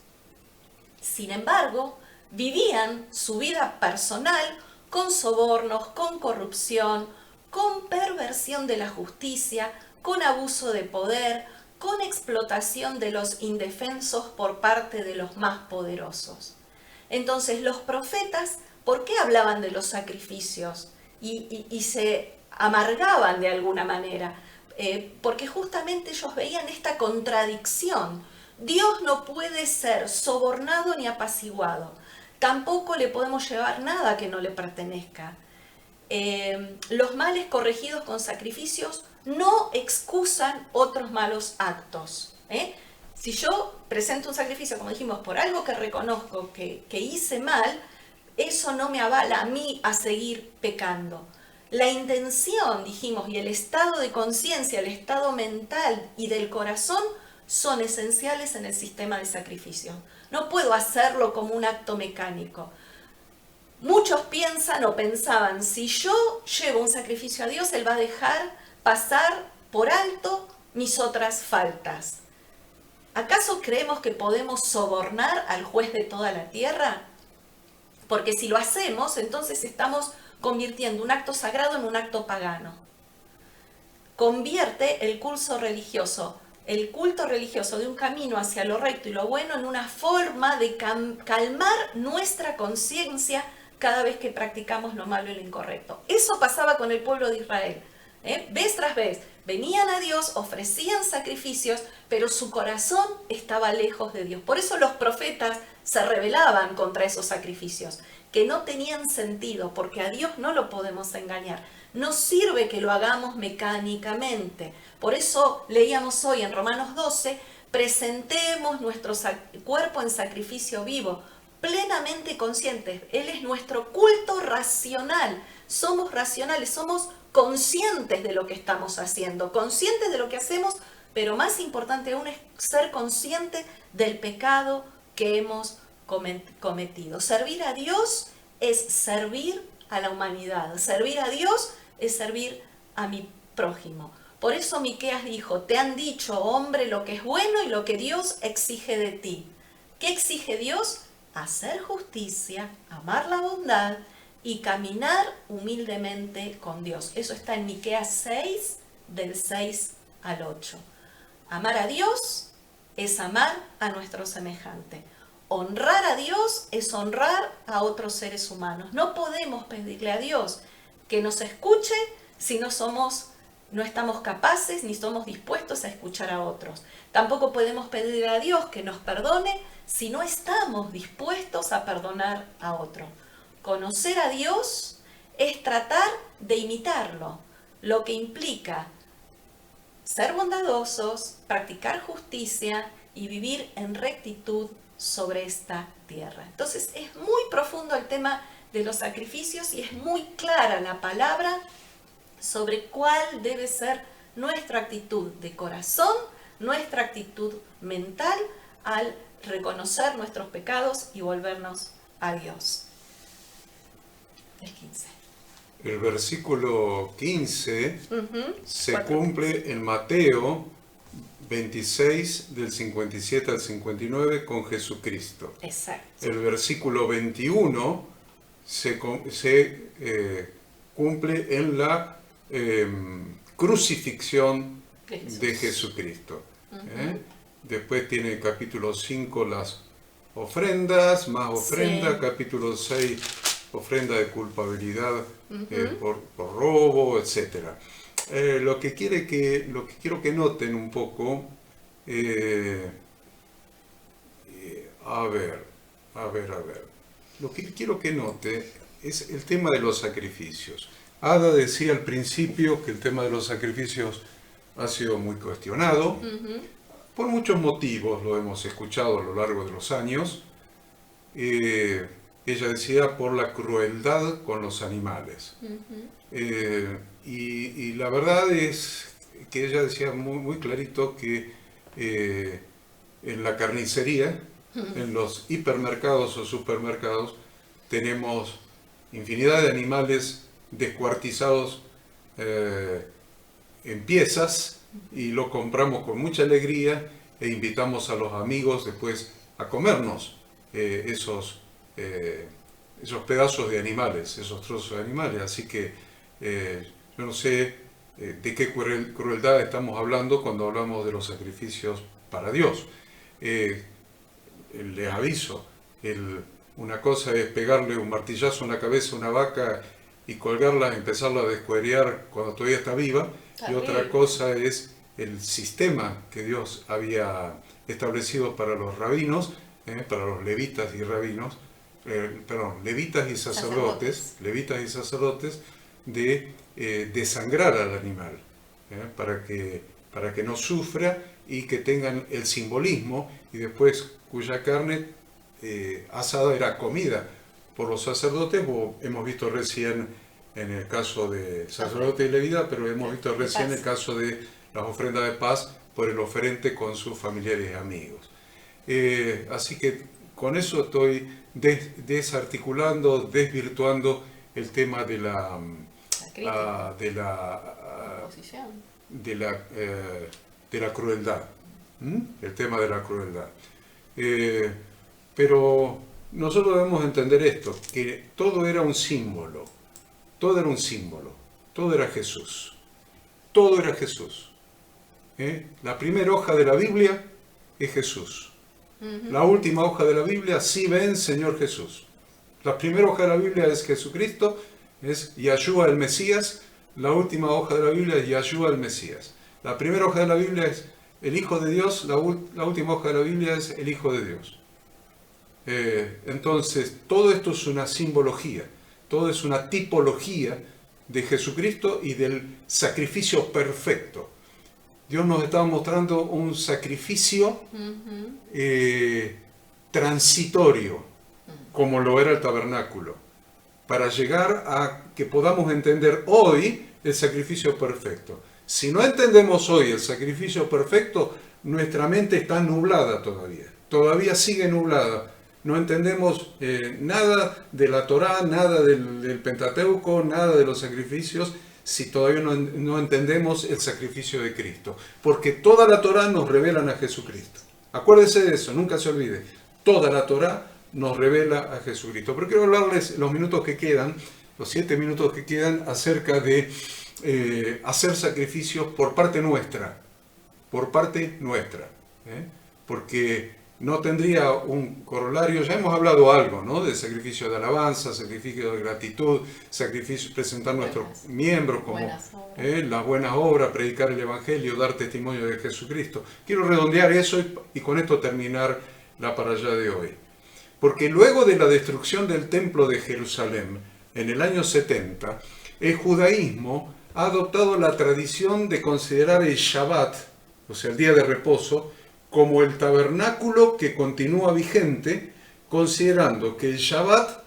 Sin embargo, vivían su vida personal con sobornos, con corrupción, con perversión de la justicia, con abuso de poder, con explotación de los indefensos por parte de los más poderosos. Entonces los profetas, ¿por qué hablaban de los sacrificios? Y se amargaban de alguna manera, porque justamente ellos veían esta contradicción. Dios no puede ser sobornado ni apaciguado, tampoco le podemos llevar nada que no le pertenezca. Los males corregidos con sacrificios no excusan otros malos actos. Si yo presento un sacrificio, como dijimos, por algo que reconozco que hice mal, eso no me avala a mí a seguir pecando. La intención, dijimos, y el estado de conciencia, el estado mental y del corazón son esenciales en el sistema de sacrificio. No puedo hacerlo como un acto mecánico. Muchos piensan o pensaban, si yo llevo un sacrificio a Dios, Él va a dejar pasar por alto mis otras faltas. ¿Acaso creemos que podemos sobornar al juez de toda la tierra? Porque si lo hacemos, entonces estamos convirtiendo un acto sagrado en un acto pagano. Convierte el culto religioso de un camino hacia lo recto y lo bueno en una forma de calmar nuestra conciencia cada vez que practicamos lo malo y lo incorrecto. Eso pasaba con el pueblo de Israel. Vez tras vez, venían a Dios, ofrecían sacrificios, pero su corazón estaba lejos de Dios. Por eso los profetas se rebelaban contra esos sacrificios, que no tenían sentido, porque a Dios no lo podemos engañar. No sirve que lo hagamos mecánicamente. Por eso leíamos hoy en Romanos 12, presentemos nuestro cuerpo en sacrificio vivo, plenamente conscientes. Él es nuestro culto racional. Somos racionales, somos conscientes de lo que estamos haciendo, conscientes de lo que hacemos, pero más importante aún es ser conscientes del pecado que hemos cometido. Servir a Dios es servir a la humanidad. Servir a Dios es servir a mi prójimo. Por eso Miqueas dijo, te han dicho, hombre, lo que es bueno y lo que Dios exige de ti. ¿Qué exige Dios? Hacer justicia, amar la bondad y caminar humildemente con Dios. Eso está en Miqueas 6, del 6 al 8. Amar a Dios es amar a nuestro semejante. Honrar a Dios es honrar a otros seres humanos. No podemos pedirle a Dios que nos escuche si no estamos capaces ni somos dispuestos a escuchar a otros. Tampoco podemos pedirle a Dios que nos perdone si no estamos dispuestos a perdonar a otro. Conocer a Dios es tratar de imitarlo, lo que implica ser bondadosos, practicar justicia y vivir en rectitud sobre esta tierra. Entonces es muy profundo el tema de los sacrificios y es muy clara la palabra sobre cuál debe ser nuestra actitud de corazón, nuestra actitud mental al reconocer nuestros pecados y volvernos a Dios. El 15. El versículo 15 se 4. cumple en Mateo 26, del 57 al 59, con Jesucristo. Exacto. El versículo 21 se cumple en la crucifixión de Jesucristo. Después tiene capítulo 5 las ofrendas, más ofrenda, capítulo 6 ofrenda de culpabilidad por robo, etc. Lo que quiero que noten un poco, a ver, lo que quiero que note es el tema de los sacrificios. Ada decía al principio que el tema de los sacrificios ha sido muy cuestionado, por muchos motivos, lo hemos escuchado a lo largo de los años. Ella decía por la crueldad con los animales. Y la verdad es que ella decía muy clarito que en la carnicería, en los hipermercados o supermercados, tenemos infinidad de animales descuartizados en piezas y lo compramos con mucha alegría e invitamos a los amigos después a comernos esos pedazos de animales, esos trozos de animales. Así que yo no sé de qué crueldad estamos hablando cuando hablamos de los sacrificios para Dios. Les aviso, una cosa es pegarle un martillazo en la cabeza a una vaca y colgarla, empezarla a descuerear cuando todavía está viva, y otra cosa es el sistema que Dios había establecido para los rabinos, para los levitas y rabinos, levitas y sacerdotes, de desangrar al animal, para que no sufra y que tengan el simbolismo, y después cuya carne asada era comida por los sacerdotes. Hemos visto recién en el caso de sacerdote y levita, pero hemos visto recién el caso de las ofrendas de paz por el oferente con sus familiares y amigos. Así que con eso estoy desarticulando, desvirtuando el tema de la crueldad. El tema de la crueldad. Pero nosotros debemos entender esto, que todo era un símbolo, todo era un símbolo, todo era Jesús, todo era Jesús. La primera hoja de la Biblia es Jesús. La última hoja de la Biblia, sí ven Señor Jesús. La primera hoja de la Biblia es Jesucristo, es Yahshua el Mesías. La última hoja de la Biblia es Yahshua el Mesías. La primera hoja de la Biblia es el Hijo de Dios, la última hoja de la Biblia es el Hijo de Dios. Entonces, todo esto es una simbología, todo es una tipología de Jesucristo y del sacrificio perfecto. Dios nos estaba mostrando un sacrificio transitorio, como lo era el tabernáculo, para llegar a que podamos entender hoy el sacrificio perfecto. Si no entendemos hoy el sacrificio perfecto, nuestra mente está nublada todavía sigue nublada. No entendemos nada de la Torá, nada del Pentateuco, nada de los sacrificios, si todavía no entendemos el sacrificio de Cristo. Porque toda la Torá nos revelan a Jesucristo. Acuérdese de eso, nunca se olvide. Toda la Torá nos revela a Jesucristo. Pero quiero hablarles los minutos que quedan, los 7 minutos que quedan, acerca de hacer sacrificios por parte nuestra. Porque no tendría un corolario. Ya hemos hablado algo, ¿no? De sacrificio de alabanza, sacrificio de gratitud, sacrificio, presentar nuestros miembros como las buenas obras, predicar el Evangelio, dar testimonio de Jesucristo. Quiero redondear eso y con esto terminar la parashá de hoy. Porque luego de la destrucción del templo de Jerusalén, en el año 70, el judaísmo ha adoptado la tradición de considerar el Shabbat, o sea, el día de reposo, como el tabernáculo que continúa vigente, considerando que el Shabbat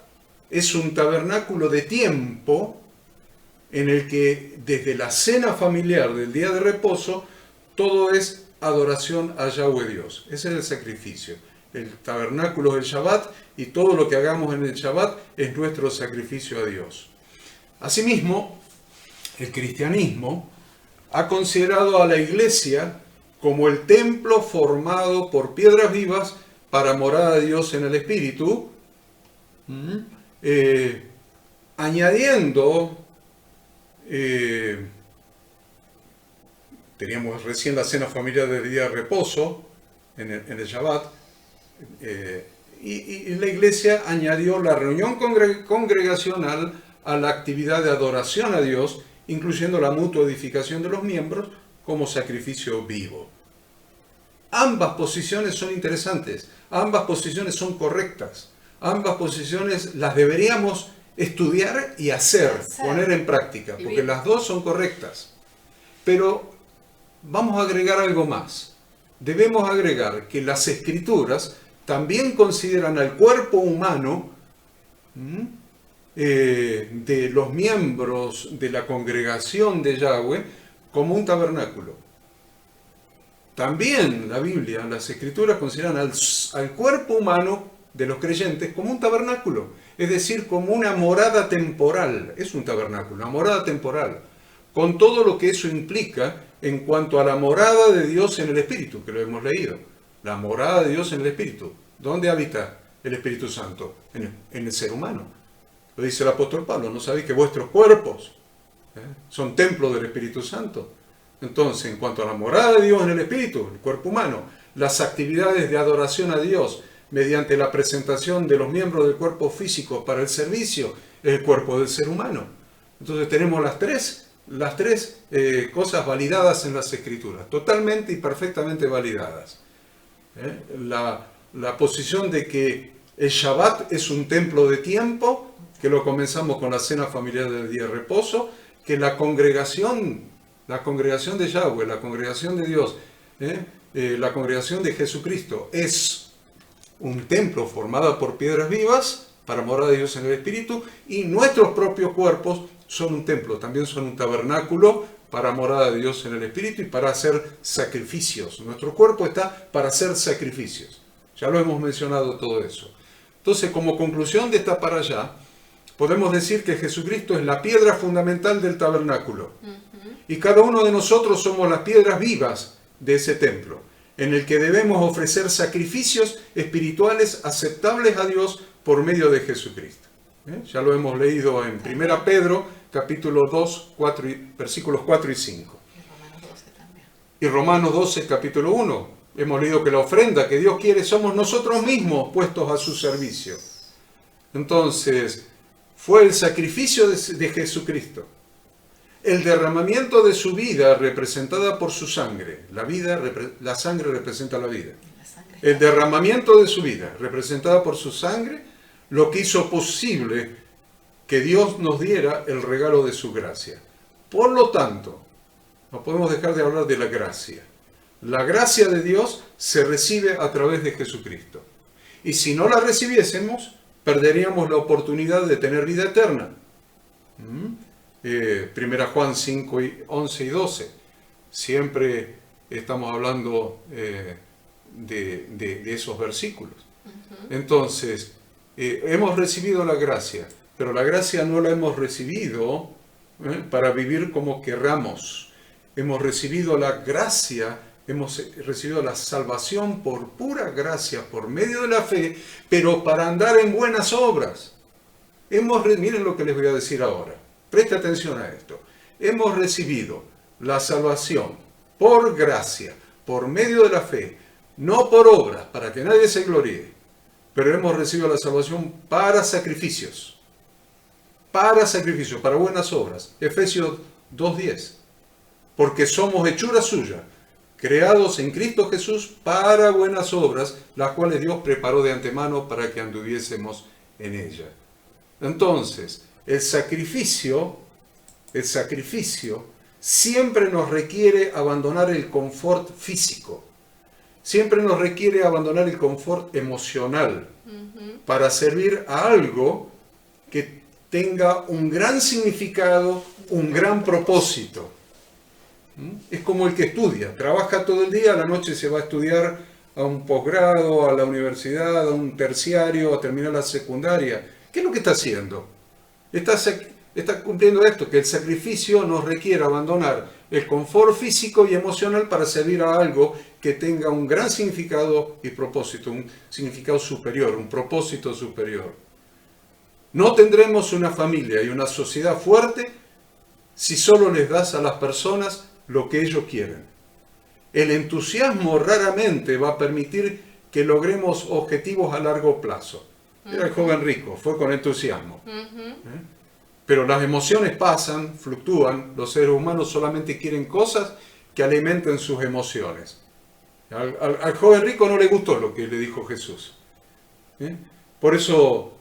es un tabernáculo de tiempo en el que desde la cena familiar del día de reposo todo es adoración a Yahweh Dios. Ese es el sacrificio. El tabernáculo es el Shabbat y todo lo que hagamos en el Shabbat es nuestro sacrificio a Dios. Asimismo, el cristianismo ha considerado a la iglesia como el templo formado por piedras vivas para morada de Dios en el Espíritu, añadiendo, teníamos recién la cena familiar del día de reposo en el Shabbat, y la iglesia añadió la reunión congregacional a la actividad de adoración a Dios, incluyendo la mutua edificación de los miembros como sacrificio vivo. Ambas posiciones son interesantes, ambas posiciones son correctas, ambas posiciones las deberíamos estudiar y hacer, poner en práctica, porque las dos son correctas. Pero vamos a agregar algo más. Debemos agregar que las Escrituras también consideran al cuerpo humano de los miembros de la congregación de Yahweh como un tabernáculo. También la Biblia, las Escrituras consideran al cuerpo humano de los creyentes como un tabernáculo, es decir, como una morada temporal. Es un tabernáculo, una morada temporal, con todo lo que eso implica en cuanto a la morada de Dios en el Espíritu, que lo hemos leído. La morada de Dios en el Espíritu. ¿Dónde habita el Espíritu Santo? En el ser humano. Lo dice el apóstol Pablo, ¿no sabéis que vuestros cuerpos son templo del Espíritu Santo? Entonces, en cuanto a la morada de Dios en el Espíritu, el cuerpo humano, las actividades de adoración a Dios mediante la presentación de los miembros del cuerpo físico para el servicio, es el cuerpo del ser humano. Entonces tenemos las tres cosas validadas en las Escrituras, totalmente y perfectamente validadas. La posición de que el Shabbat es un templo de tiempo, que lo comenzamos con la cena familiar del día de reposo, que la congregación de Yahweh, la congregación de Dios, la congregación de Jesucristo es un templo formado por piedras vivas para morada de Dios en el Espíritu, y nuestros propios cuerpos son un templo, también son un tabernáculo para morada de Dios en el Espíritu y para hacer sacrificios. Nuestro cuerpo está para hacer sacrificios. Ya lo hemos mencionado todo eso. Entonces, como conclusión de esta para allá, podemos decir que Jesucristo es la piedra fundamental del tabernáculo. Y cada uno de nosotros somos las piedras vivas de ese templo, en el que debemos ofrecer sacrificios espirituales aceptables a Dios por medio de Jesucristo. Ya lo hemos leído en 1 Pedro, capítulo 2, versículos 4 y 5. Y Romanos 12, capítulo 1. Hemos leído que la ofrenda que Dios quiere somos nosotros mismos puestos a su servicio. Entonces, fue el sacrificio de Jesucristo, el derramamiento de su vida representada por su sangre. La sangre representa la vida. El derramamiento de su vida representada por su sangre, lo que hizo posible que Dios nos diera el regalo de su gracia. Por lo tanto, no podemos dejar de hablar de la gracia. La gracia de Dios se recibe a través de Jesucristo. Y si no la recibiésemos, perderíamos la oportunidad de tener vida eterna. 1 Juan 5, 11 y 12. Siempre estamos hablando de esos versículos. Entonces, hemos recibido la gracia, pero la gracia no la hemos recibido para vivir como querramos. Hemos recibido la gracia, hemos recibido la salvación por pura gracia, por medio de la fe, pero para andar en buenas obras. Miren lo que les voy a decir ahora. Preste atención a esto. Hemos recibido la salvación por gracia, por medio de la fe, no por obras, para que nadie se gloríe, pero hemos recibido la salvación para sacrificios, para buenas obras. Efesios 2:10. Porque somos hechura suya, creados en Cristo Jesús para buenas obras, las cuales Dios preparó de antemano para que anduviésemos en ella. Entonces, el sacrificio siempre nos requiere abandonar el confort físico, siempre nos requiere abandonar el confort emocional para servir a algo que tenga un gran significado, un gran propósito. Es como el que estudia, trabaja todo el día, a la noche se va a estudiar a un posgrado, a la universidad, a un terciario, a terminar la secundaria. ¿Qué es lo que está haciendo? Está cumpliendo esto, que el sacrificio nos requiere abandonar el confort físico y emocional para servir a algo que tenga un gran significado y propósito, un significado superior, un propósito superior. No tendremos una familia y una sociedad fuerte si solo les das a las personas lo que ellos quieren. El entusiasmo raramente va a permitir que logremos objetivos a largo plazo. Era el joven rico, fue con entusiasmo. Pero las emociones pasan, fluctúan, los seres humanos solamente quieren cosas que alimenten sus emociones. Al joven rico no le gustó lo que le dijo Jesús. Por eso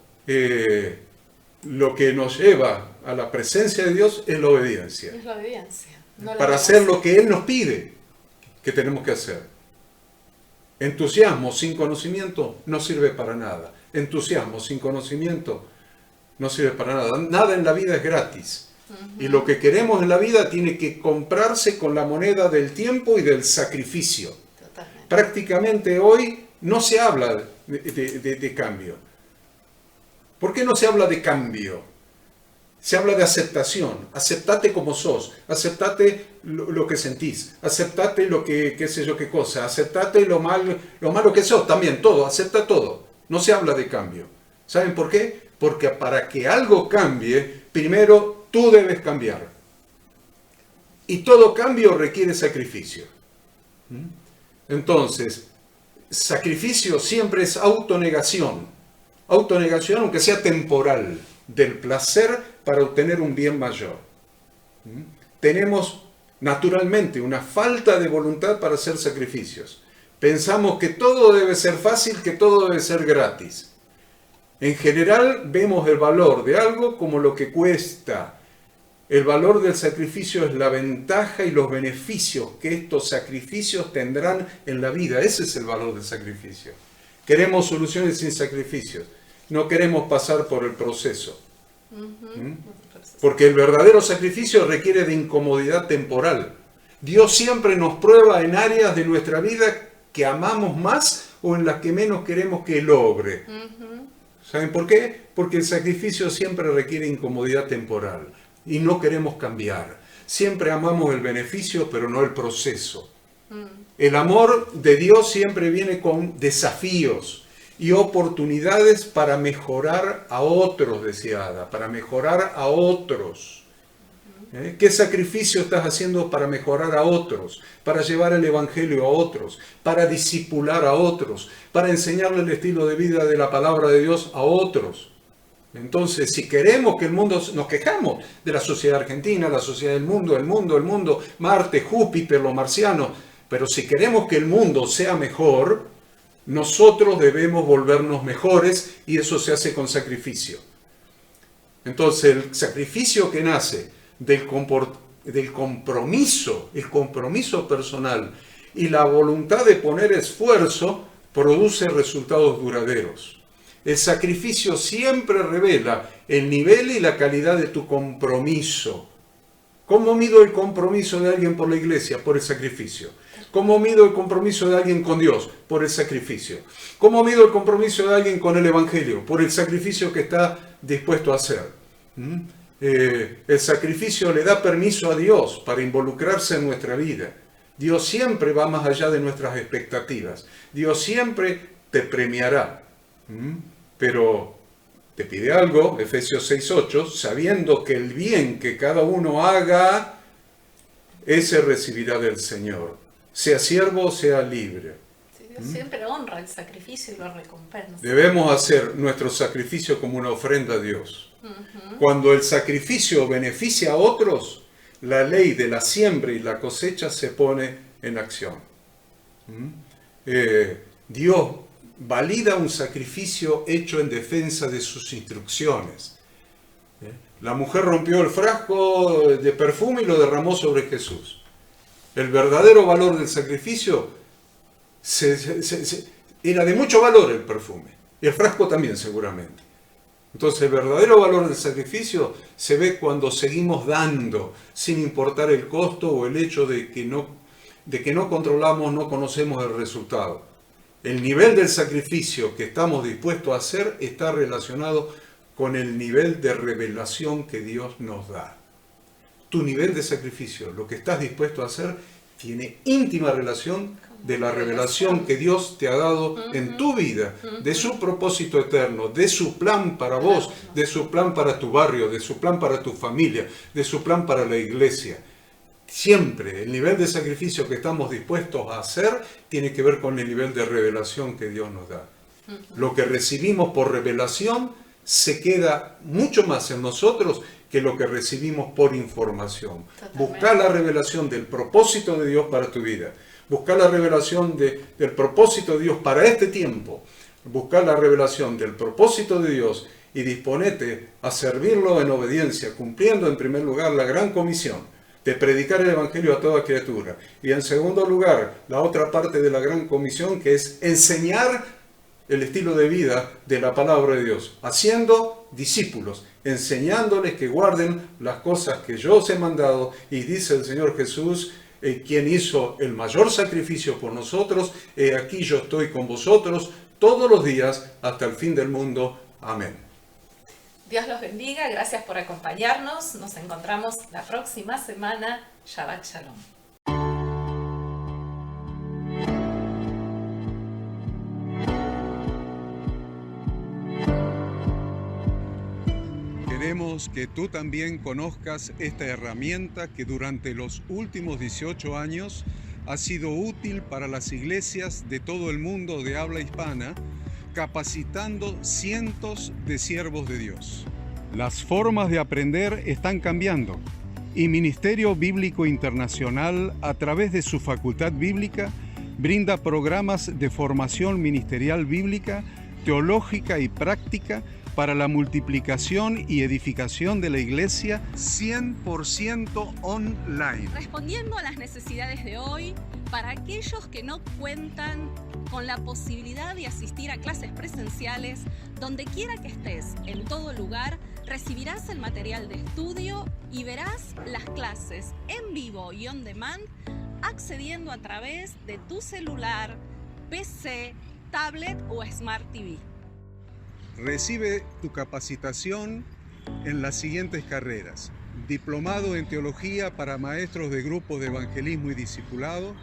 lo que nos lleva a la presencia de Dios es la obediencia. Es la obediencia. No para hacer lo que Él nos pide que tenemos que hacer. Entusiasmo sin conocimiento no sirve para nada. Entusiasmo sin conocimiento no sirve para nada. Nada en la vida es gratis. Y lo que queremos en la vida tiene que comprarse con la moneda del tiempo y del sacrificio. Totalmente. Prácticamente hoy no se habla de cambio. ¿Por qué no se habla de cambio? Se habla de aceptación. Aceptate como sos. Aceptate lo que sentís. Aceptate lo que, qué sé yo qué cosa. Aceptate lo malo que sos. También todo. Acepta todo. No se habla de cambio. ¿Saben por qué? Porque para que algo cambie, primero tú debes cambiar. Y todo cambio requiere sacrificio. Entonces, sacrificio siempre es autonegación. Autonegación, aunque sea temporal, del placer para obtener un bien mayor. Tenemos naturalmente una falta de voluntad para hacer sacrificios. Pensamos que todo debe ser fácil, que todo debe ser gratis. En general vemos el valor de algo como lo que cuesta. El valor del sacrificio es la ventaja y los beneficios que estos sacrificios tendrán en la vida. Ese es el valor del sacrificio. Queremos soluciones sin sacrificios. No queremos pasar por el proceso. Porque el verdadero sacrificio requiere de incomodidad temporal. Dios siempre nos prueba en áreas de nuestra vida que amamos más o en las que menos queremos que logre. ¿Saben por qué? Porque el sacrificio siempre requiere incomodidad temporal y no queremos cambiar. Siempre amamos el beneficio, pero no el proceso. El amor de Dios siempre viene con desafíos y oportunidades para mejorar a otros, decía Ada, para mejorar a otros. ¿Qué sacrificio estás haciendo para mejorar a otros? Para llevar el Evangelio a otros, para discipular a otros, para enseñarle el estilo de vida de la palabra de Dios a otros. Entonces, si queremos que el mundo, nos quejamos de la sociedad argentina, la sociedad del mundo, Marte, Júpiter, los marcianos, pero si queremos que el mundo sea mejor, nosotros debemos volvernos mejores y eso se hace con sacrificio. Entonces, el sacrificio que nace del compromiso, el compromiso personal y la voluntad de poner esfuerzo produce resultados duraderos. El sacrificio siempre revela el nivel y la calidad de tu compromiso. ¿Cómo mido el compromiso de alguien por la iglesia? Por el sacrificio. ¿Cómo mido el compromiso de alguien con Dios? Por el sacrificio. ¿Cómo mido el compromiso de alguien con el Evangelio? Por el sacrificio que está dispuesto a hacer. El sacrificio le da permiso a Dios para involucrarse en nuestra vida. Dios siempre va más allá de nuestras expectativas. Dios siempre te premiará. Pero te pide algo, Efesios 6:8, sabiendo que el bien que cada uno haga, ese recibirá del Señor. Sea siervo o sea libre. Sí, Dios siempre honra el sacrificio y lo recompensa. Debemos hacer nuestro sacrificio como una ofrenda a Dios. Cuando el sacrificio beneficia a otros, la ley de la siembra y la cosecha se pone en acción. Dios valida un sacrificio hecho en defensa de sus instrucciones. La mujer rompió el frasco de perfume y lo derramó sobre Jesús. El verdadero valor del sacrificio era de mucho valor el perfume. Y el frasco también seguramente. Entonces el verdadero valor del sacrificio se ve cuando seguimos dando, sin importar el costo o el hecho de que no controlamos, no conocemos el resultado. El nivel del sacrificio que estamos dispuestos a hacer está relacionado con el nivel de revelación que Dios nos da. Tu nivel de sacrificio, lo que estás dispuesto a hacer, tiene íntima relación de la revelación que Dios te ha dado en tu vida, de su propósito eterno, de su plan para vos, de su plan para tu barrio, de su plan para tu familia, de su plan para la iglesia. Siempre el nivel de sacrificio que estamos dispuestos a hacer tiene que ver con el nivel de revelación que Dios nos da. Lo que recibimos por revelación se queda mucho más en nosotros que lo que recibimos por información. Buscar la revelación del propósito de Dios para tu vida. Buscar la revelación del propósito de Dios para este tiempo. Buscar la revelación del propósito de Dios y disponete a servirlo en obediencia, cumpliendo en primer lugar la gran comisión de predicar el Evangelio a toda criatura. Y en segundo lugar, la otra parte de la gran comisión, que es enseñar el estilo de vida de la palabra de Dios, haciendo discípulos, enseñándoles que guarden las cosas que yo os he mandado. Y dice el Señor Jesús, quien hizo el mayor sacrificio por nosotros, aquí yo estoy con vosotros todos los días hasta el fin del mundo. Amén. Dios los bendiga, gracias por acompañarnos. Nos encontramos la próxima semana. Shabbat Shalom. Queremos que tú también conozcas esta herramienta que durante los últimos 18 años ha sido útil para las iglesias de todo el mundo de habla hispana, capacitando cientos de siervos de Dios. Las formas de aprender están cambiando y Ministerio Bíblico Internacional, a través de su facultad bíblica, brinda programas de formación ministerial bíblica, teológica y práctica para la multiplicación y edificación de la iglesia 100% online. Respondiendo a las necesidades de hoy, para aquellos que no cuentan con la posibilidad de asistir a clases presenciales, donde quiera que estés, en todo lugar, recibirás el material de estudio y verás las clases en vivo y on demand, accediendo a través de tu celular, PC, tablet o Smart TV. Recibe tu capacitación en las siguientes carreras: diplomado en teología para maestros de grupos de evangelismo y discipulado,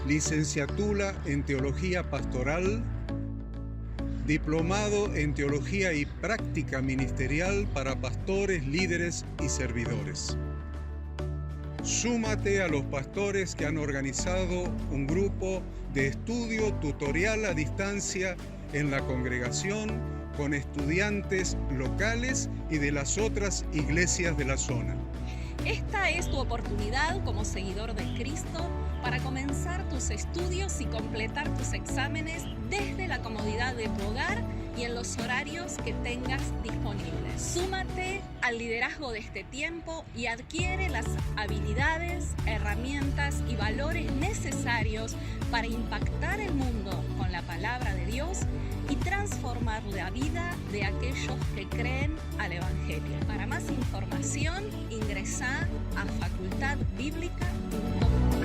licenciatura en teología pastoral, diplomado en teología y práctica ministerial para pastores, líderes y servidores. Súmate a los pastores que han organizado un grupo de estudio tutorial a distancia en la congregación con estudiantes locales y de las otras iglesias de la zona. Esta es tu oportunidad como seguidor de Cristo para comenzar tus estudios y completar tus exámenes desde la comodidad de tu hogar y en los horarios que tengas disponibles. Súmate al liderazgo de este tiempo y adquiere las habilidades, herramientas y valores necesarios para impactar el mundo con la palabra de Dios y transformar la vida de aquellos que creen al Evangelio. Para más información, ingresá a facultadbiblica.com.